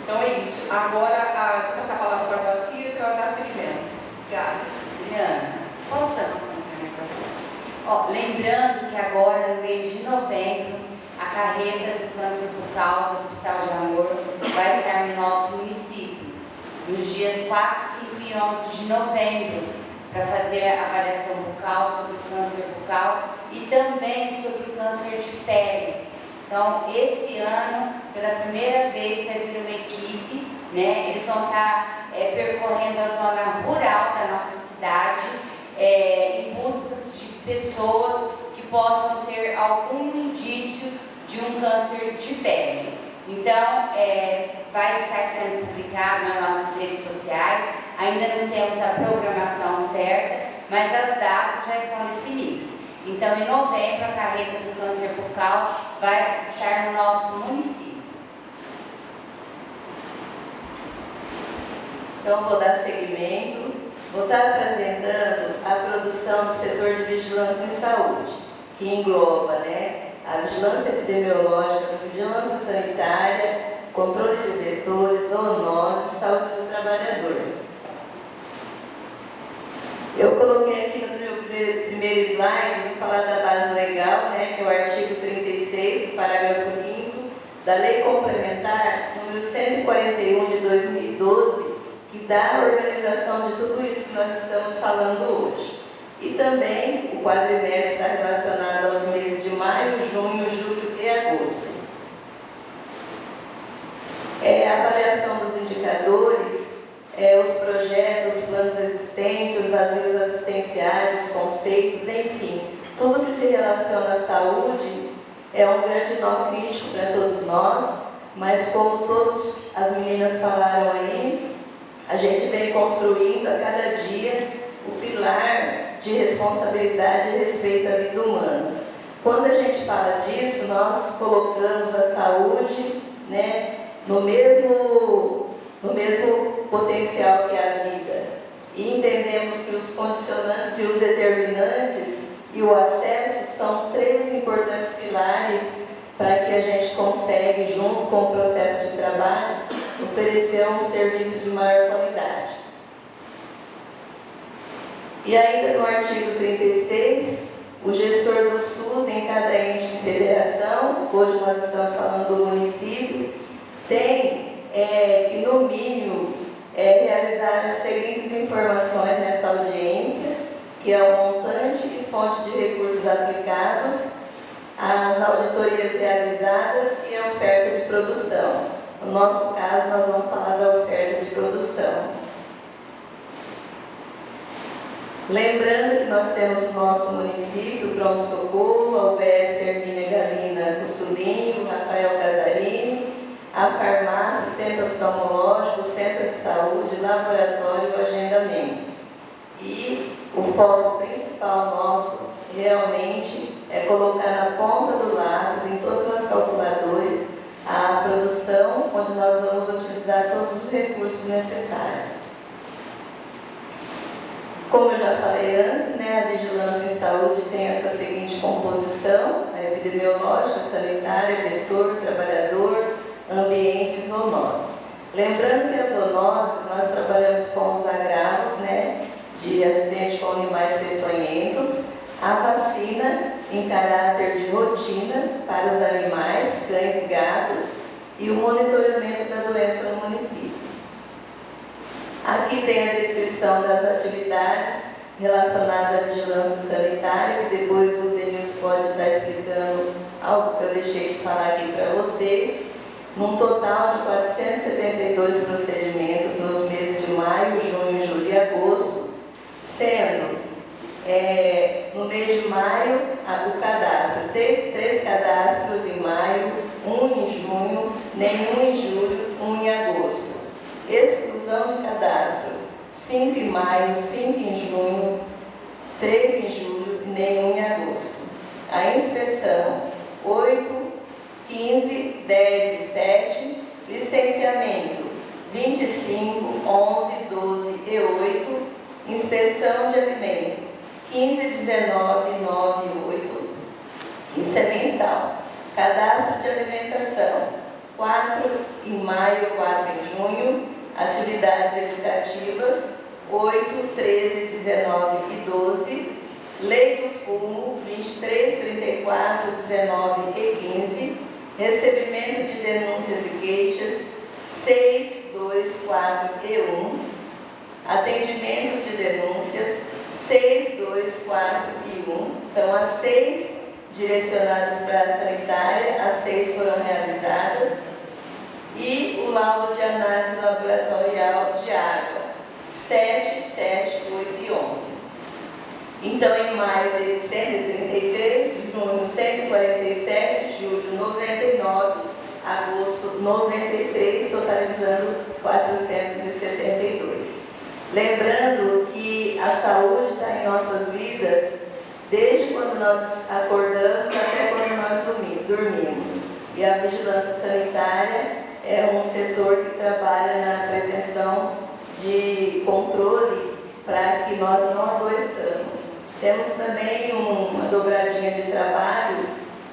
Então, é isso. Agora, vou passar a palavra para a Vacira para ela dar seguimento. Obrigada. Adriana, posso dar uma lembrando que agora, no mês de novembro, a carreta do câncer bucal do Hospital de Amor vai estar no nosso município, nos dias 4, 5 e 11 de novembro, para fazer a avaliação bucal sobre o câncer bucal e também sobre o câncer de pele. Então, esse ano, pela primeira vez, vai vir uma equipe, né? Eles vão estar percorrendo a zona rural da nossa cidade, em busca de pessoas que possam ter algum indício de um câncer de pele. Então, vai estar sendo publicado nas nossas redes sociais, ainda não temos a programação certa, mas as datas já estão definidas. Então, em novembro, a carreta do câncer bucal vai estar no nosso município. Então, vou dar seguimento. Vou estar apresentando a produção do setor de vigilância em saúde, que engloba, a vigilância epidemiológica, a vigilância sanitária, controle de vetores, zoonose e saúde do trabalhador. Eu coloquei aqui no meu primeiro slide, vou falar da base legal, que é o artigo 36, parágrafo 5º, da Lei Complementar número 141 de 2012, que dá a organização de tudo isso que nós estamos falando hoje. E também o quadrimestre está relacionado aos meses de maio, junho, julho e agosto. A avaliação dos indicadores, os projetos, os planos existentes, os vazios assistenciais, os conceitos, enfim, tudo que se relaciona à saúde é um grande nó crítico para todos nós, mas como todas as meninas falaram aí, a gente vem construindo a cada dia o pilar de responsabilidade e respeito à vida humana. Quando a gente fala disso, nós colocamos a saúde, no mesmo potencial que a vida. E entendemos que os condicionantes e os determinantes e o acesso são três importantes pilares para que a gente consiga, junto com o processo de trabalho, oferecer um serviço de maior qualidade. E ainda no artigo 36, o gestor do SUS em cada ente de federação, hoje nós estamos falando do município, tem que, no mínimo, realizar as seguintes informações nessa audiência, que é o montante e fonte de recursos aplicados, as auditorias realizadas e a oferta de produção. No nosso caso, nós vamos falar da oferta de produção. Lembrando que nós temos no nosso município o Pronto-Socorro, a UBS Hermínia Galina Cussulinho, Rafael Casarini, a farmácia, o centro oftalmológico, o centro de saúde, laboratório e o agendamento. E o foco principal nosso realmente é colocar na ponta do lápis, em todas as calculadoras, a produção, onde nós vamos utilizar todos os recursos necessários. Como eu já falei antes, a vigilância em saúde tem essa seguinte composição: a epidemiológica, sanitária, vetor, trabalhador, ambiente e zoonoses. Lembrando que as zoonoses, nós trabalhamos com os agravos, de acidente com animais peçonhentos, a vacina em caráter de rotina para os animais, cães e gatos, e o monitoramento da doença no município. Aqui tem a descrição das atividades relacionadas à vigilância sanitária, que depois o Denilson pode estar explicando algo que eu deixei de falar aqui para vocês. Num total de 472 procedimentos nos meses de maio, junho, julho e agosto, sendo no mês de maio o cadastro, três cadastros em maio, um em junho, nenhum em julho, um em agosto. Exclusão de cadastro, 5 em maio, 5 em junho, 3 em julho e nenhum em agosto. A inspeção, 8, 15, 10 e 7, licenciamento, 25, 11, 12 e 8, inspeção de alimento, 15, 19, 9 e 8, isso é mensal. Cadastro de alimentação, 4 em maio, 4 em junho, atividades educativas, 8, 13, 19 e 12, lei do fumo, 23, 34, 19 e 15, recebimento de denúncias e queixas, 6, 2, 4 e 1, atendimentos de denúncias, 6, 2, 4 e 1, então as 6 direcionadas para a sanitária, as 6 foram realizadas, e o laudo de análise laboratorial de água, 7, 7, 8 e 11. Então, em maio teve 133, junho 147, julho 99, agosto 93, totalizando 472. Lembrando que a saúde está em nossas vidas desde quando nós acordamos até quando nós dormimos. dormimos. E a vigilância sanitária é um setor que trabalha na prevenção de controle para que nós não adoeçamos. Temos também uma dobradinha de trabalho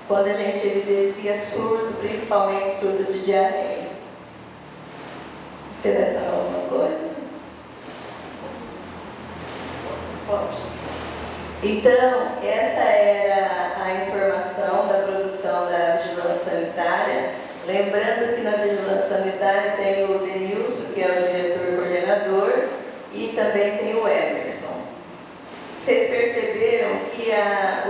quando a gente evidencia surto, principalmente surto de diarreia. Você vai falar alguma coisa? Pode. Então, essa era a informação da produção da vigilância sanitária. Lembrando que na vigilância sanitária tem o Denilson, que é o diretor coordenador, e também tem o Emerson. Vocês perceberam que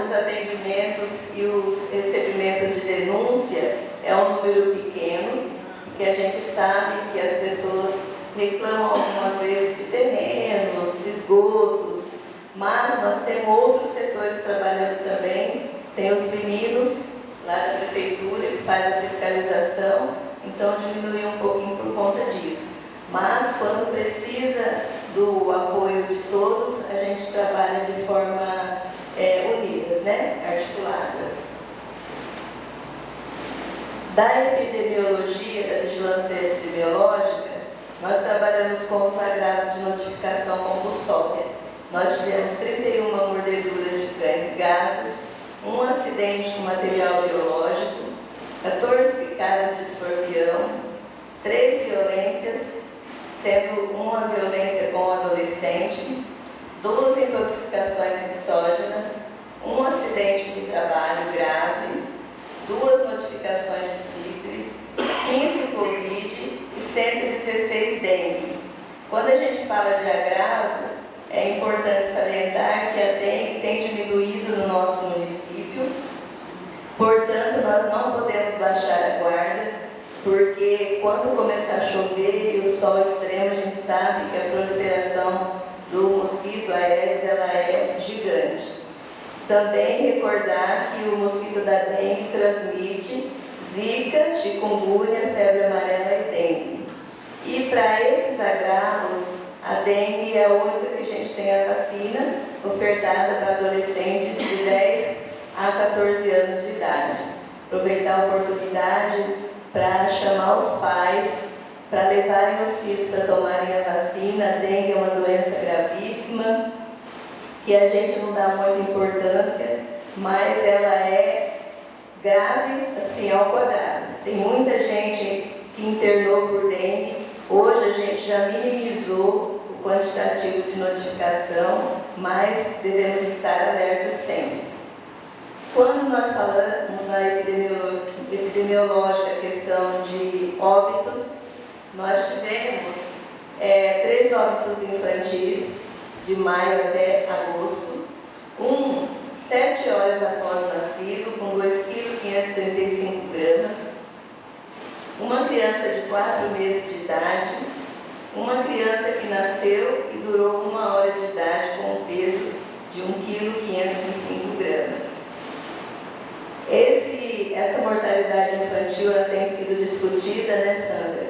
os atendimentos e os recebimentos de denúncia é um número pequeno, que a gente sabe que as pessoas reclamam algumas vezes de terrenos, de esgotos, mas nós temos outros setores trabalhando também. Tem os meninos lá da prefeitura que faz a fiscalização, então diminuiu um pouquinho por conta disso. Mas quando precisa do apoio de todos, a gente trabalha de forma unidas, né? Articuladas. Da epidemiologia, da vigilância epidemiológica, nós trabalhamos com os agravos de notificação compulsória. Nós tivemos 31 mordeduras de cães e gatos, um acidente com material biológico, 14 picadas de escorpião, 3 violências, sendo uma violência com um adolescente, 2 intoxicações exógenas, um acidente de trabalho grave, 2 notificações de sífilis, 15 Covid e 116 dengue. Quando a gente fala de agravo, é importante salientar que a dengue tem diminuído no nosso município, portanto, nós não podemos baixar a guarda, porque quando começar a chover e o sol extremo, a gente sabe que a proliferação do mosquito Aedes ela é gigante. Também recordar que o mosquito da dengue transmite zika, chikungunya, febre amarela e dengue. E para esses agravos, a dengue é a única que a gente tem a vacina ofertada para adolescentes de 10 a 14 anos de idade. Aproveitar a oportunidade para chamar os pais para levarem os filhos para tomarem a vacina. A dengue é uma doença gravíssima, que a gente não dá muita importância, mas ela é grave, assim, ao quadrado. Tem muita gente que internou por dengue. Hoje a gente já minimizou o quantitativo de notificação, mas devemos estar alertas sempre. Quando nós falamos na epidemiológica questão de óbitos, nós tivemos 3 óbitos infantis, de maio até agosto, 7 horas após nascido, com 2,535 kg, uma criança de 4 meses de idade, uma criança que nasceu e durou 1 hora de idade com um peso de 1,505 kg. Essa mortalidade infantil ela tem sido discutida, né, Sandra,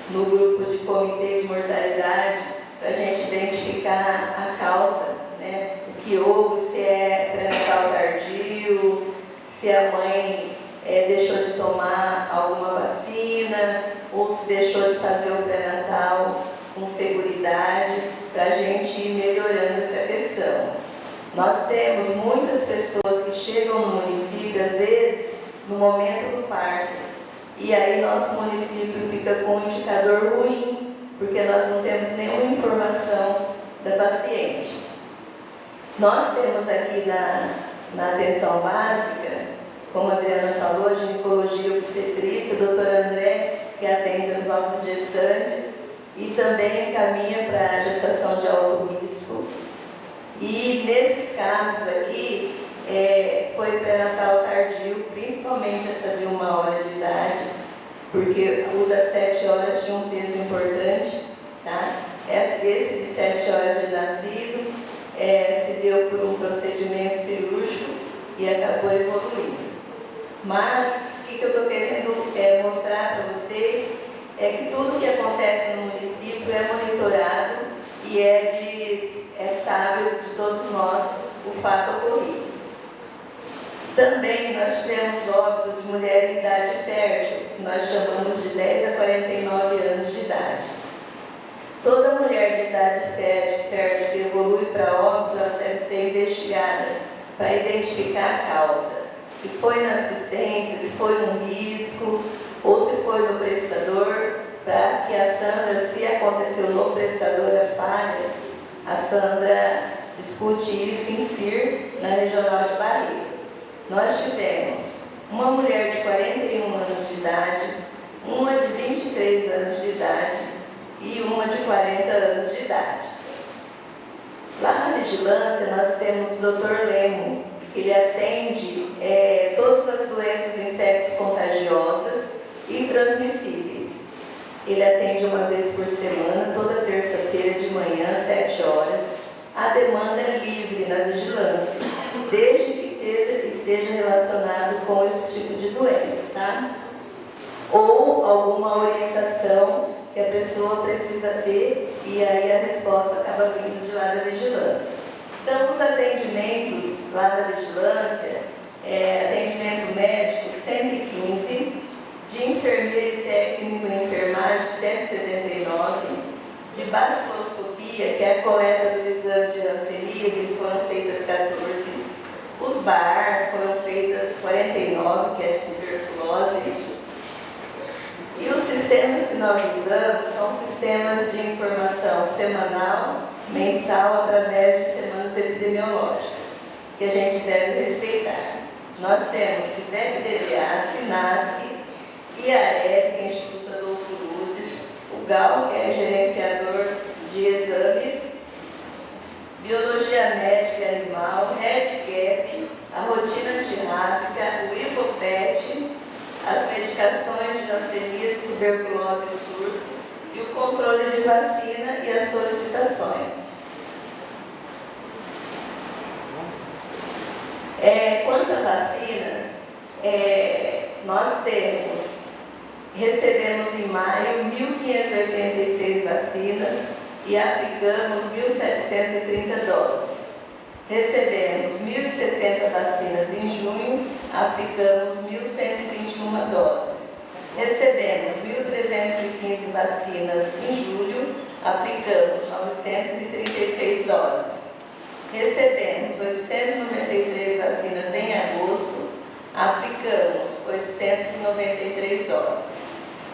no grupo de comitê de mortalidade, para a gente identificar a causa, né, o que houve, se é pré-natal tardio, se a mãe deixou de tomar alguma vacina, ou se deixou de fazer o pré-natal com seguridade, para a gente ir melhorando essa questão. Nós temos muitas pessoas que chegam no município, às vezes, no momento do parto, e aí nosso município fica com um indicador ruim, porque nós não temos nenhuma informação da paciente. Nós temos aqui na atenção básica, como a Adriana falou, ginecologia e obstetrícia, o doutor André, que atende as nossas gestantes, e também encaminha para a gestação de alto risco. E nesses casos aqui, foi pré-natal tardio, principalmente essa de 1 hora de idade, porque o das 7 horas tinha um peso importante, tá? Esse de 7 horas de nascido se deu por um procedimento cirúrgico e acabou evoluindo. Mas o que eu estou querendo mostrar para vocês é que tudo que acontece no município é monitorado e é sábio de todos nós o fato ocorrido. Também nós tivemos óbito de mulher em idade fértil, que nós chamamos de 10 a 49 anos de idade. Toda mulher de idade fértil que evolui para óbito, ela deve ser investigada para identificar a causa. Se foi na assistência, se foi um risco, ou se foi no prestador, para que a Sandra, se aconteceu no prestador a falha, a Sandra discute isso em CIR, na Regional de Barreiras. Nós tivemos uma mulher de 41 anos de idade, uma de 23 anos de idade e uma de 40 anos de idade. Lá na vigilância nós temos o Dr. Lemo, que ele atende todas as doenças infecto-contagiosas e transmissíveis. Ele atende uma vez por semana, toda terça-feira de manhã, 7 horas. A demanda é livre na vigilância, desde que esteja relacionado com esse tipo de doença, tá? Ou alguma orientação que a pessoa precisa ter e aí a resposta acaba vindo de lá da vigilância. Então, os atendimentos lá da vigilância, atendimento médico 115, de enfermeiro e técnico em enfermagem 179, de baciloscopia, que é a coleta do exame de hanseníase, foram feitas 14, os BAR foram feitas 49, que é de tuberculose. E os sistemas que nós usamos são sistemas de informação semanal, mensal, através de semanas epidemiológicas, que a gente deve respeitar. Nós temos CIVEP-DDA, SINASC, IAEL, que é Instituto Adolfo Lutz, o GAL, que é gerenciador de exames, Biologia Médica e Animal, REDCAP, a rotina antirrábica, o IVOPET, as medicações de hanseníase, tuberculose e surto, e o controle de vacina e as solicitações. Quanto a vacinas, nós recebemos em maio 1.586 vacinas e aplicamos 1.730 doses. Recebemos 1.060 vacinas em junho, aplicamos 1.121 doses. Recebemos 1.315 vacinas em julho, aplicamos 936 doses. Recebemos 893 vacinas em agosto, aplicamos 893 doses.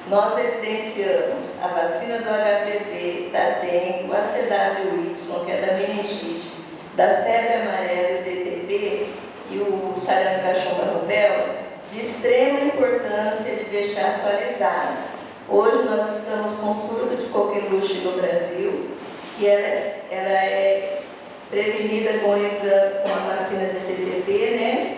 Nós evidenciamos a vacina do HPV, da dengue, o ACWY, que é da meningite, da febre amarela e o DTP e o sarampo cachumba rubéola, de extrema importância de deixar atualizada. Hoje nós estamos com surto de coqueluche no Brasil, que ela é prevenida com a vacina de DTP, né?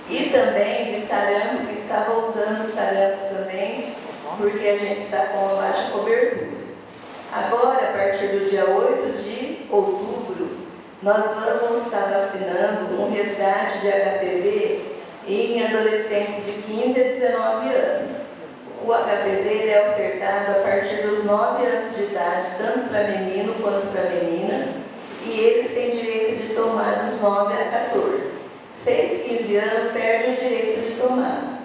E também de sarampo, que está voltando sarampo também, porque a gente está com uma baixa cobertura. Agora, a partir do dia 8 de outubro, nós vamos estar vacinando um resgate de HPV em adolescentes de 15 a 19 anos. O HPV ele é ofertado a partir dos 9 anos de idade, tanto para menino quanto para meninas, e eles têm direito de tomar dos 9 a 14. Fez 15 anos, perde o direito de tomar.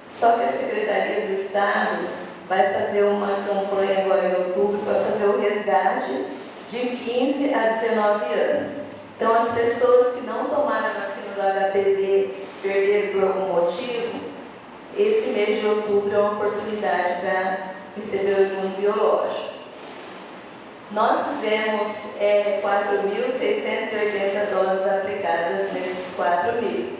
Só que a Secretaria do Estado vai fazer uma campanha agora em outubro para fazer o resgate de 15 a 19 anos. Então, as pessoas que não tomaram a vacina do HPV, perderam por algum motivo, esse mês de outubro é uma oportunidade para receber o imunobiológico. Nós fizemos 4.680 doses aplicadas nesses 4 meses.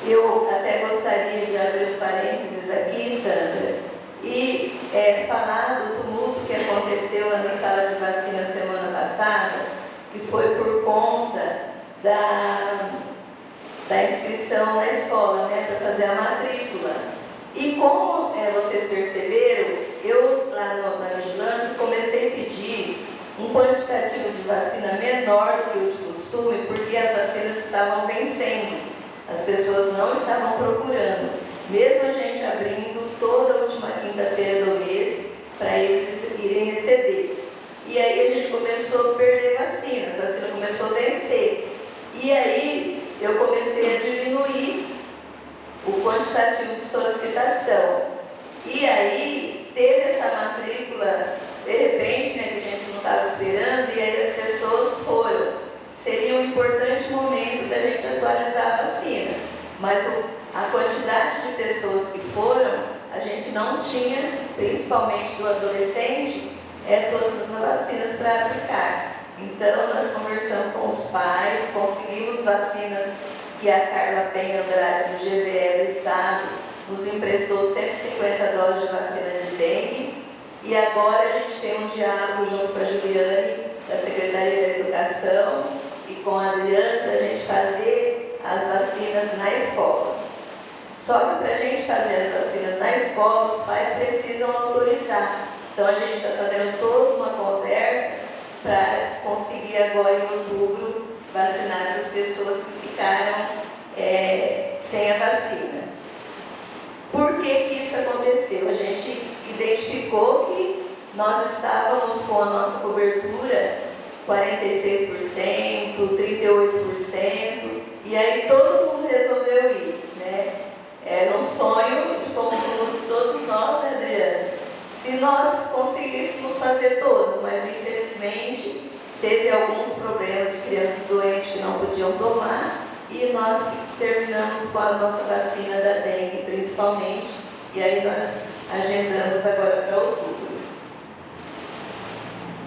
Eu até gostaria de abrir um parênteses aqui, Sandra, e falar do tumulto que aconteceu lá na sala de vacina semana passada, que foi por conta da inscrição na escola, né, para fazer a matrícula. E como vocês perceberam, eu lá na vigilância comecei a pedir um quantitativo de vacina menor do que o de costume, porque as vacinas estavam vencendo, as pessoas não estavam procurando, mesmo a gente abrindo toda a última quinta-feira do mês para eles irem receber. E aí a gente começou a perder vacinas, a vacina começou a vencer. E aí eu comecei a a matrícula, de repente, né, que a gente não estava esperando, e aí as pessoas foram. Seria um importante momento da gente atualizar a vacina, mas a quantidade de pessoas que foram, a gente não tinha, principalmente do adolescente, todas as vacinas para aplicar. Então, nós conversamos com os pais, conseguimos vacinas que a Carla Penha Andrade, do GVE do Estado, nos emprestou 150 doses de vacina de dengue. E agora a gente tem um diálogo junto com a Juliane, da Secretaria da Educação, e com a Adriana, para a gente fazer as vacinas na escola. Só que para a gente fazer as vacinas na escola, os pais precisam autorizar. Então a gente está fazendo toda uma conversa para conseguir agora em outubro vacinar essas pessoas que ficaram sem a vacina. Por que isso aconteceu? A gente identificou que nós estávamos com a nossa cobertura 46%, 38%, e aí todo mundo resolveu ir, né? Era um sonho de consumo de todos nós, né, Adriana? Se nós conseguíssemos fazer todos, mas infelizmente teve alguns problemas de crianças doentes que não podiam tomar, e nós terminamos com a nossa vacina da dengue, principalmente, e aí nós agendamos agora para outubro.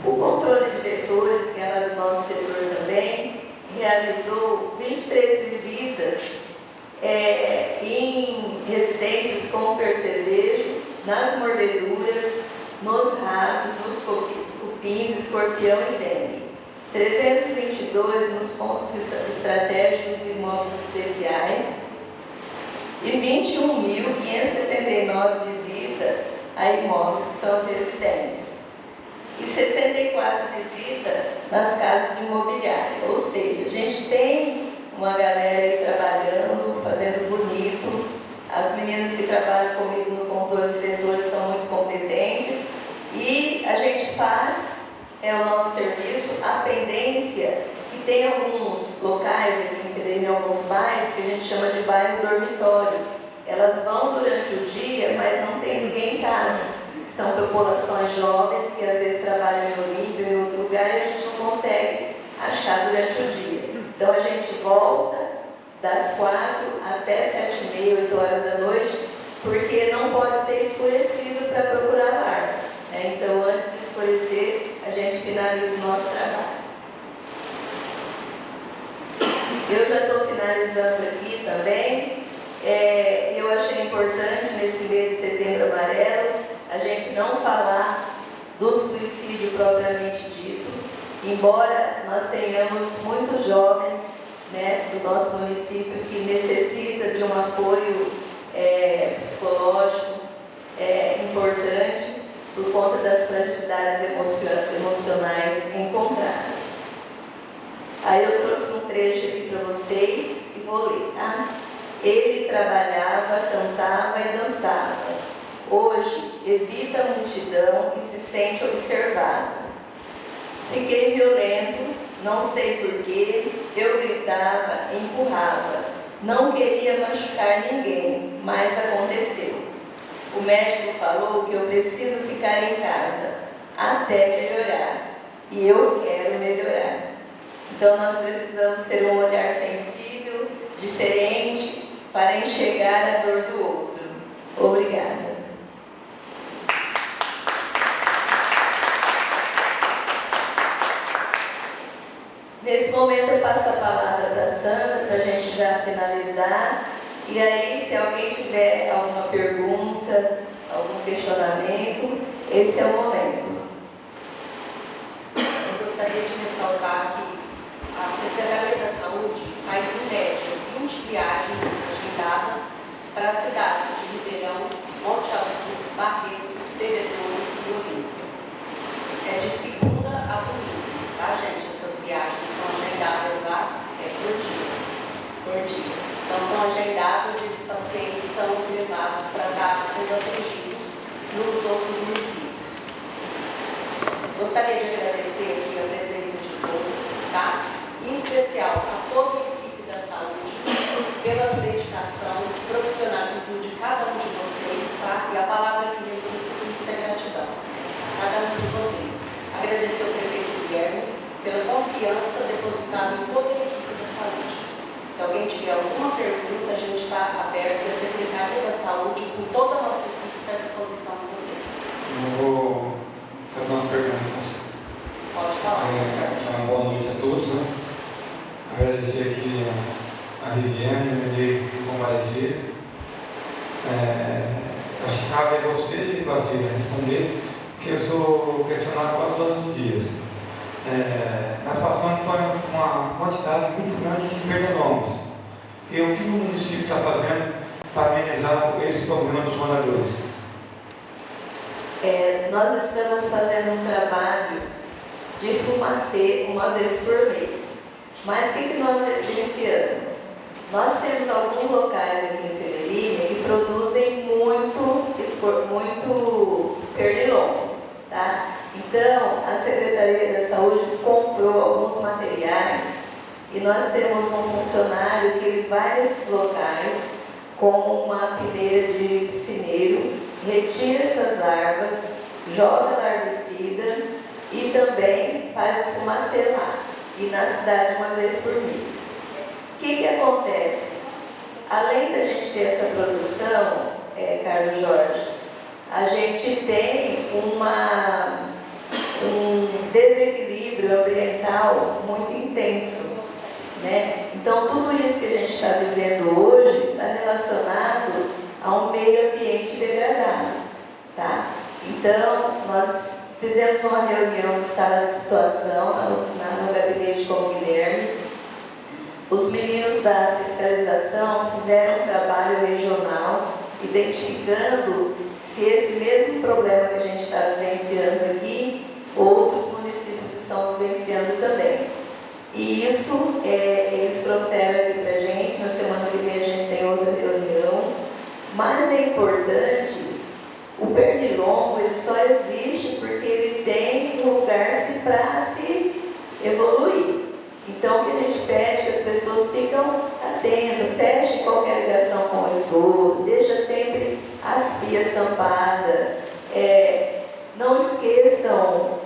O controle de vetores, que era do nosso setor também, realizou 23 visitas em residências com percevejo, nas mordeduras, nos ratos, nos cupins, escorpião e dengue. 322 nos pontos estratégicos e imóveis especiais e 21.569 visitas a imóveis que são as residências e 64 visitas nas casas de imobiliária. Ou seja, a gente tem uma galera aí trabalhando, fazendo bonito. As meninas que trabalham comigo no controle de vetores são muito competentes e a gente faz o nosso serviço. A pendência, que tem alguns locais aqui em Serena, em alguns bairros, que a gente chama de bairro dormitório. Elas vão durante o dia, mas não tem ninguém em casa. São populações jovens que às vezes trabalham em Olímpia ou em outro lugar e a gente não consegue achar durante o dia. Então a gente volta das 4 até 7h30, 8 horas da noite, porque não pode ter escurecido para procurar lar. Então, antes de escurecer, a gente finaliza o nosso trabalho. Eu já estou finalizando aqui também. Eu achei importante, nesse mês de Setembro Amarelo, a gente não falar do suicídio propriamente dito, embora nós tenhamos muitos jovens, né, do nosso município que necessita de um apoio psicológico importante por conta das fragilidades emocionais encontradas. Aí eu trouxe um trecho aqui para vocês e vou ler, tá? Ele trabalhava, cantava e dançava. Hoje evita a multidão e se sente observado. Fiquei violento, não sei porquê, eu gritava, empurrava. Não queria machucar ninguém, mas aconteceu. O médico falou que eu preciso ficar em casa até melhorar. E eu quero melhorar. Então nós precisamos ter um olhar sensível, diferente, para enxergar a dor do outro. Obrigada. Nesse momento eu passo a palavra para a Sandra, para a gente já finalizar. E aí, se alguém tiver alguma pergunta, algum questionamento, esse é o momento. Eu gostaria de ressaltar que a Secretaria da Saúde faz, em média, 20 viagens agendadas para as cidades de Ribeirão, Monte Azul, Barretos, Bebedouro e Olímpia. É de segunda a domingo, tá, gente? Essas viagens são agendadas lá por dia. Então, são agendadas e esses pacientes são levados para estar sendo atendidos nos outros municípios. Gostaria de agradecer aqui a presença de todos, tá? Em especial a toda a equipe da saúde, pela dedicação, profissionalismo de cada um de vocês, tá? E a palavra que resume tudo isso é gratidão. agradecer ao prefeito Guilherme pela confiança depositada em toda a equipe da saúde. Se alguém tiver alguma pergunta, a gente está aberto, a Secretaria da Saúde, com toda a nossa equipe, está à disposição de vocês. Eu vou fazer umas perguntas. Pode falar, Jorge. Uma boa noite a todos. Né? Agradecer aqui a Viviane, me comparecer. Acho que cabe a você, Basília, responder, que eu sou questionado quase todos os dias. Nós passamos por uma quantidade muito grande de pernilongos. E o que o município está fazendo para amenizar esse problema dos moradores? Nós estamos fazendo um trabalho de fumacê uma vez por mês. Mas o que nós evidenciamos? Nós temos alguns locais aqui em Severina que produzem muito pernilongo, tá? Então, a Secretaria da Saúde comprou alguns materiais e nós temos um funcionário que ele vai nesses locais com uma peneira de piscineiro, retira essas larvas, joga larvicida e também faz o fumacê lá, e na cidade uma vez por mês. O que acontece? Além da gente ter essa produção, Carlos Jorge, a gente tem um desequilíbrio ambiental muito intenso, né? Então, tudo isso que a gente está vivendo hoje está relacionado a um meio ambiente degradado, tá? Então, nós fizemos uma reunião de sala de situação no gabinete com o Guilherme. Os meninos da fiscalização fizeram um trabalho regional, identificando se esse mesmo problema que a gente está vivenciando aqui, outros municípios estão vivenciando também. E isso eles trouxeram aqui para a gente, na semana que vem a gente tem outra reunião. Mas é importante, o pernilongo ele só existe porque ele tem um lugar para se evoluir. Então, o que a gente pede é que as pessoas ficam atentas, fechem qualquer ligação com o esgoto, deixa sempre as pias tampadas, não esqueçam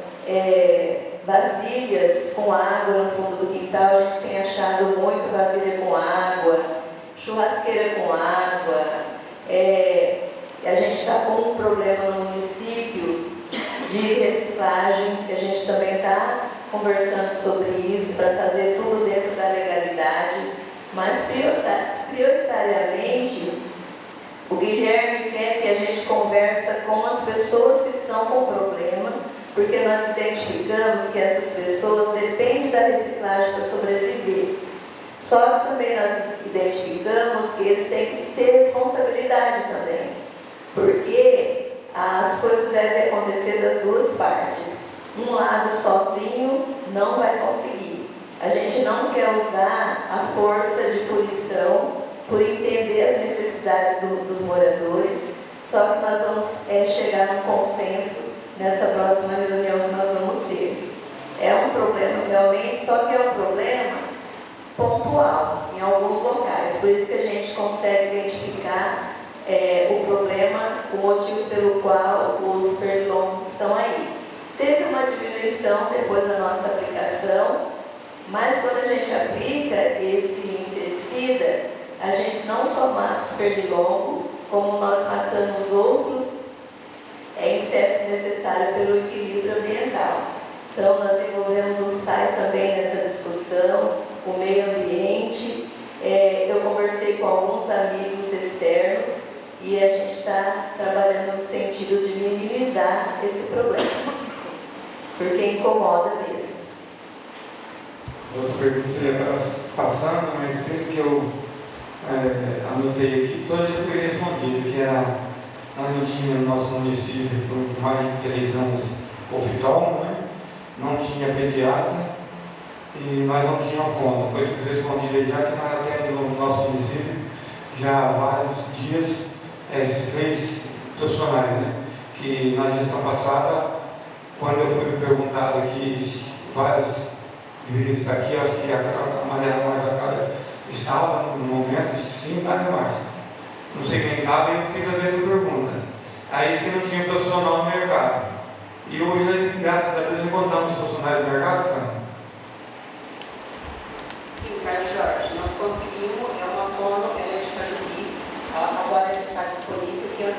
vasilhas com água no fundo do quintal. A gente tem achado muito vasilha com água, churrasqueira com água. A gente está com um problema no município de reciclagem, que a gente também está conversando sobre isso, para fazer tudo dentro da legalidade, mas prioritariamente o Guilherme quer que a gente converse com as pessoas que estão com problema, porque nós identificamos que essas pessoas dependem da reciclagem para sobreviver. Só que também nós identificamos que eles têm que ter responsabilidade também, porque as coisas devem acontecer das duas partes. Um lado sozinho não vai conseguir. A gente não quer usar a força de punição por entender as necessidades dos moradores, só que nós vamos chegar num consenso nessa próxima reunião que nós vamos ter. É um problema realmente, só que é um problema pontual em alguns locais, por isso que a gente consegue identificar o problema, o motivo pelo qual os pernilongos estão aí. Teve uma diminuição depois da nossa aplicação, mas quando a gente aplica esse inseticida, a gente não só mata os pernilongos, como nós matamos outros insetos necessários pelo equilíbrio ambiental. Então, nós envolvemos o SAI também nessa discussão, o meio ambiente. Eu conversei com alguns amigos externos e a gente está trabalhando no sentido de minimizar esse problema, porque incomoda mesmo. As outras perguntas eu ia passando, mas pelo que eu anotei aqui, todas já foi respondida, que era, nós não tinha no nosso município por mais de 3 anos oftalmo, né? Não tinha pediatra e nós não tínhamos fono. Foi tudo respondido aí, já que nós temos no nosso município já há vários dias esses 3 profissionais, né? Que na gestão passada, quando eu fui perguntado aqui, várias deveriam estar aqui, acho que a Maria Marcia estava no momento, sim, está na marcha. Não sei quem estava, e eu fiz a mesma pergunta. Aí disse que não tinha profissional no mercado. E hoje, graças a Deus, encontramos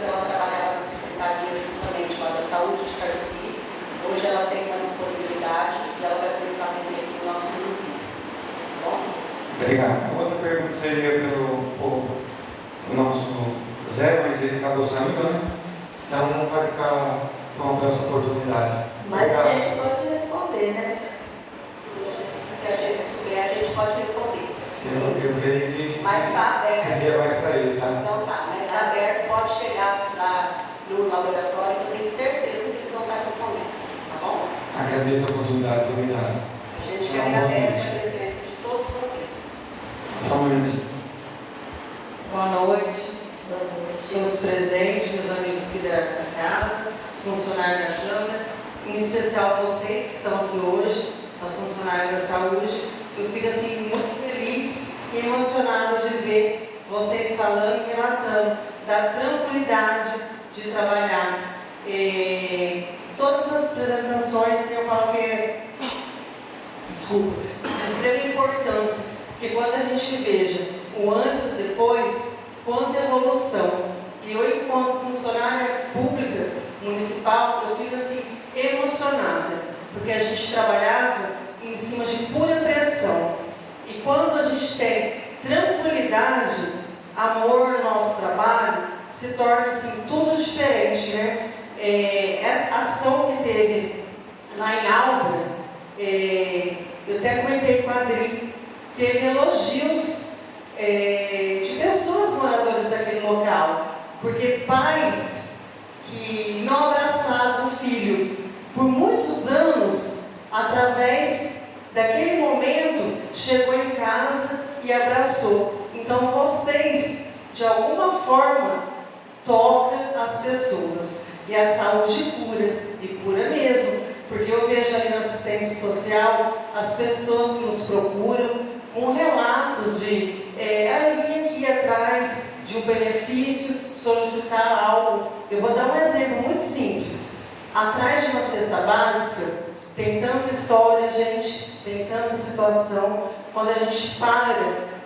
antes ela trabalhava na secretaria juntamente com a da saúde de Carapicuíba. Hoje ela tem uma disponibilidade e ela vai começar a atender aqui no nosso município. Tá bom? Obrigado. A outra pergunta seria pelo nosso Zé, mas ele acabou saindo, né? Então vai ficar pronta essa oportunidade. Mas a gente pode responder, né? Se a gente souber, a gente pode responder. Eu queria que Mas está aberto. seria mais para ele, tá? Então tá, mas está aberto, pode chegar lá no laboratório, que eu tenho certeza que eles vão estar respondendo. Tá bom? Agradeço a oportunidade que me dá. A gente que agradece a presença de todos vocês. Só um minutinho. Boa noite. Todos presentes, meus amigos aqui da casa, os funcionários da Câmara, em especial vocês que estão aqui hoje, os funcionários da saúde. Eu fico assim muito feliz e emocionada de ver vocês falando e relatando da tranquilidade de trabalhar. Todas as apresentações eu falo que é, desculpa, de extrema importância, porque quando a gente veja o antes e depois, quanta evolução. E eu, enquanto funcionária pública municipal, eu fico assim emocionada, porque a gente trabalhava em cima de pura pressão. E quando a gente tem tranquilidade, amor no nosso trabalho, se torna assim tudo diferente, né? A ação que teve lá em Álvaro, eu até comentei com a Adri, teve elogios de pessoas moradoras daquele local, porque pais que não abraçavam o filho por muitos anos, através daquele momento, chegou em casa e abraçou. Então vocês, de alguma forma, tocam as pessoas. E a saúde cura, e cura mesmo, porque eu vejo ali na assistência social as pessoas que nos procuram com relatos de eu vim aqui atrás de um benefício, solicitar algo. Eu vou dar um exemplo muito simples. Atrás de uma cesta básica, tem tanta história, gente, tem tanta situação. Quando a gente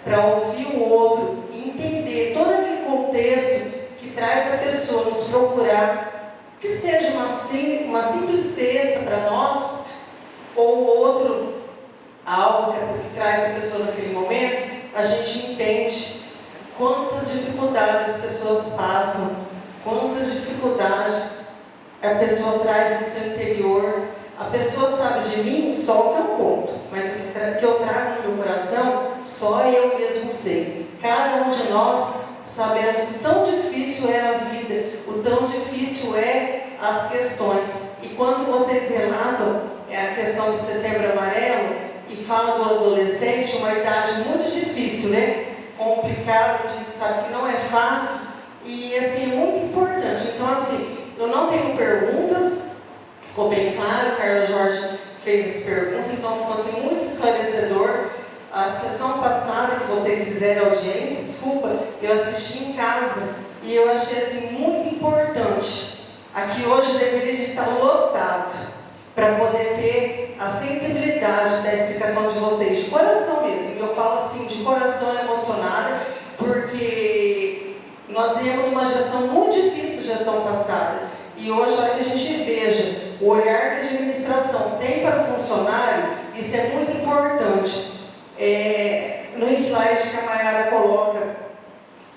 para ouvir o outro e entender todo aquele contexto que traz a pessoa nos procurar, que seja uma simples cesta para nós, ou outro, algo que traz a pessoa naquele momento, a gente entende quantas dificuldades as pessoas passam, quantas dificuldades a pessoa traz no seu interior. A pessoa sabe de mim só o que eu conto, mas o que eu trago no meu coração, só eu mesmo sei. Cada um de nós sabemos o tão difícil é a vida, o tão difícil é as questões. E quando vocês relatam a questão do Setembro Amarelo e falam do adolescente, uma idade muito difícil, né? Complicada, que a gente sabe que não é fácil, e assim, é muito importante. Então assim, eu não tenho perguntas, ficou bem claro, Carla Jorge fez as perguntas, então ficou assim, muito esclarecedor. A sessão passada que vocês fizeram a audiência, desculpa, eu assisti em casa e eu achei assim muito importante. Aqui hoje deveria estar lotado para poder ter a sensibilidade da explicação de vocês, de coração mesmo. Eu falo assim, de coração emocionada, porque nós viemos de uma gestão muito difícil, gestão passada. E hoje, a hora que a gente veja o olhar que a administração tem para o funcionário, isso é muito importante. No slide que a Mayara coloca,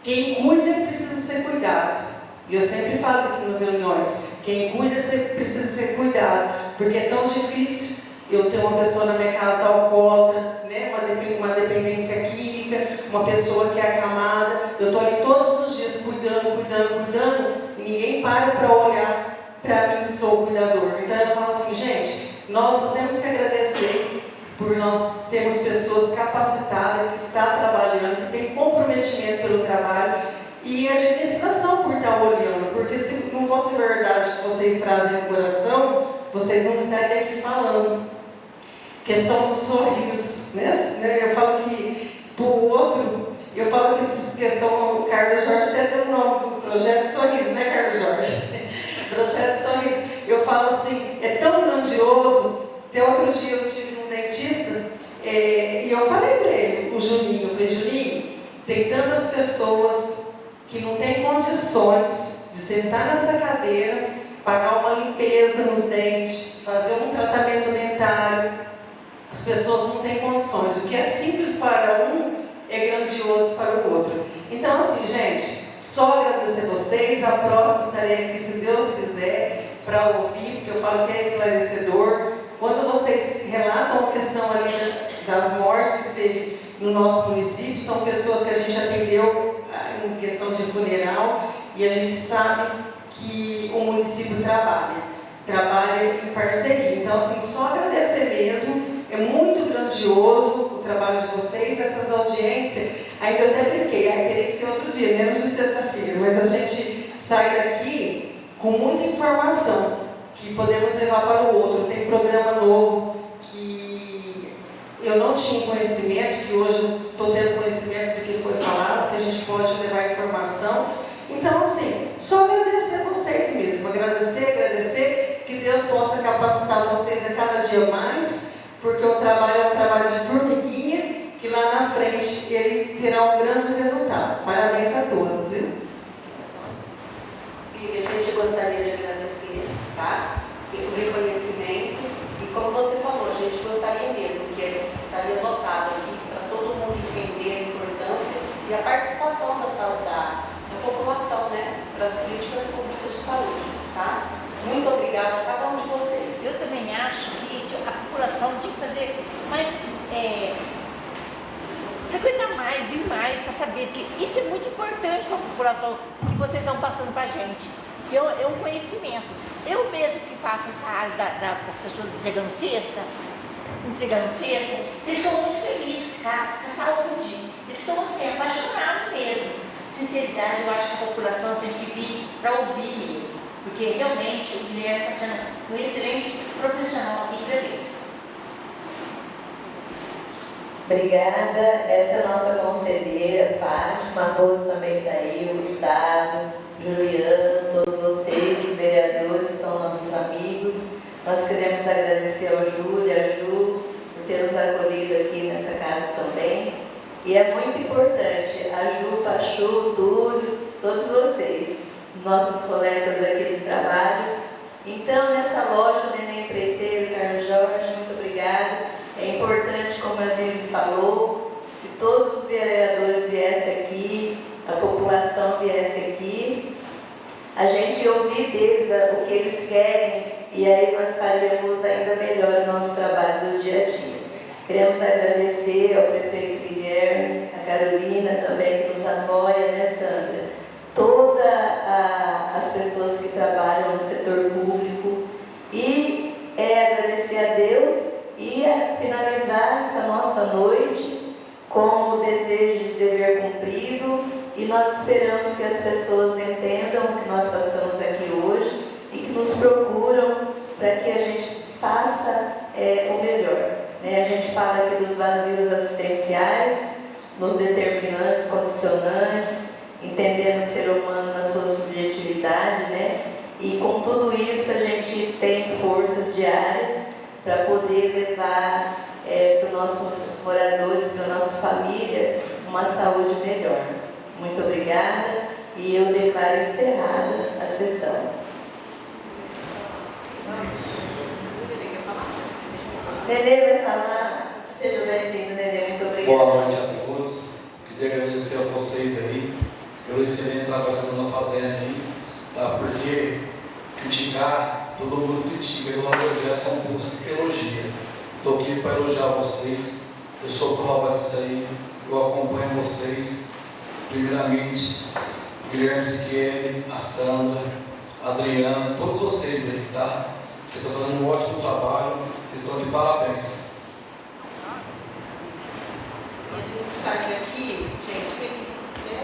quem cuida precisa ser cuidado. E eu sempre falo isso nas reuniões, quem cuida precisa ser cuidado, porque é tão difícil eu ter uma pessoa na minha casa alcoólatra, né? uma dependência química, uma pessoa que é acamada. Eu estou ali todos os dias cuidando, e ninguém para olhar para mim que sou o cuidador. Então eu falo assim, gente, nós só temos que agradecer por nós termos pessoas capacitadas, que está trabalhando, que tem comprometimento pelo trabalho, e a administração por estar olhando, porque se não fosse verdade que vocês trazem no coração, vocês não estariam aqui falando. Questão do sorriso, né? Eu falo que do outro, eu falo que essa questão, o Carlos Jorge até tem o nome do Projeto Sorriso, né, Carlos Jorge? Projeto Sorriso. Eu falo assim, é tão grandioso. Até outro dia eu tive um dentista e eu falei para ele, o Juninho, eu falei, Juninho, tem tantas pessoas que não têm condições de de sentar nessa cadeira, pagar uma limpeza nos dentes, fazer um tratamento dentário. As pessoas não têm condições. O que é simples para um é grandioso para o outro. Então, assim, gente, só agradecer vocês. A próxima estarei aqui, se Deus quiser, para ouvir, porque eu falo que é esclarecedor. Quando vocês relatam a questão ali das mortes que teve no nosso município, são pessoas que a gente atendeu em questão de funeral, e a gente sabe que o município trabalha em parceria. Então, assim, só agradecer mesmo. É muito grandioso o trabalho de vocês, essas audiências. Ainda eu até brinquei, teria que ser outro dia, menos de sexta-feira, mas a gente sai daqui com muita informação que podemos levar para o outro. Tem programa novo que eu não tinha conhecimento, que hoje eu estou tendo conhecimento do que foi falado, que a gente pode levar informação. Então, assim, só agradecer a vocês mesmo, agradecer, que Deus possa capacitar vocês a cada dia mais, porque o trabalho é um trabalho de formiguinha, que lá na frente ele terá um grande resultado. Parabéns a todos, viu? Vivi, a gente gostaria de agradecer, tá? O reconhecimento, e como você falou, a gente gostaria mesmo que estaria anotado aqui para todo mundo entender a importância e a participação da população, né, para as políticas públicas de saúde, tá? Muito obrigada a cada um de vocês. Eu também acho que a população tinha que fazer mais, frequentar mais, vir mais, para saber, porque isso é muito importante para a população que vocês estão passando para a gente. É um conhecimento. Eu mesmo que faço essa área das pessoas entregando cesta, eles estão muito felizes com a saúde. Eles estão assim, apaixonados mesmo. Sinceridade, eu acho que a população tem que vir para ouvir mesmo, porque realmente o Guilherme está sendo um excelente profissional e prefeito. Obrigada. Essa é a nossa conselheira, Fátima, a Rose também está aí, o Gustavo, Juliana, todos vocês, os vereadores, são nossos amigos. Nós queremos agradecer ao Júlio e à Ju por ter nos acolhido aqui nessa casa também. E é muito importante, a Ju, Pachu, o Túlio, todos vocês, nossos colegas aqui de trabalho. Então, nessa loja, o Neném Empreiteiro, Carlos Jorge, muito obrigada. É importante, como a Vivi falou, se todos os vereadores viessem aqui, a população viesse aqui, a gente ouvir deles o que eles querem, e aí nós faríamos ainda melhor o nosso trabalho do dia a dia. Queremos agradecer ao prefeito Guilherme, a Carolina também, que nos apoia, né, Sandra? Todas as pessoas que trabalham no setor público. E agradecer a Deus e finalizar essa nossa noite com o desejo de dever cumprido. E nós esperamos que as pessoas entendam o que nós passamos aqui hoje e que nos procuram para que a gente faça o melhor. A gente fala aqui dos vazios assistenciais, nos determinantes, condicionantes, entendendo o ser humano na sua subjetividade, né? E com tudo isso a gente tem forças diárias para poder levar para os nossos moradores, para a nossa família, uma saúde melhor. Muito obrigada e eu declaro encerrada a sessão. Nenê vai falar. Seja bem-vindo, Nenê. Muito obrigada. Boa noite a todos. Queria agradecer a vocês aí pelo excelente trabalho que vocês estão fazendo aí, tá? Porque criticar, todo mundo critica, elogiar só um curso que elogia. Estou aqui para elogiar vocês. Eu sou prova disso aí. Eu acompanho vocês. Primeiramente, o Guilherme Siqueira, a Sandra, a Adriana, todos vocês aí, tá? Vocês estão fazendo um ótimo trabalho. Vocês estão de parabéns. E a gente sai daqui, gente, feliz, né?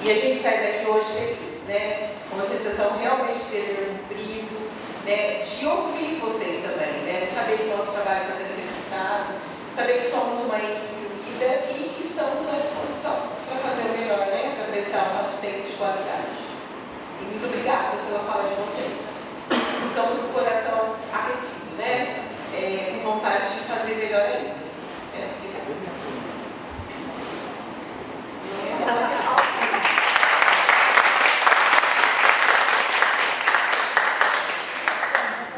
E a gente sai daqui hoje feliz, né? Com uma sensação realmente de dever cumprido, né? De ouvir vocês também, né? De saber que o nosso trabalho está tendo resultado, saber que somos uma equipe unida e que estamos à disposição para fazer o melhor, né? Para prestar uma assistência de qualidade. E muito obrigada pela fala de vocês. Ficamos com o coração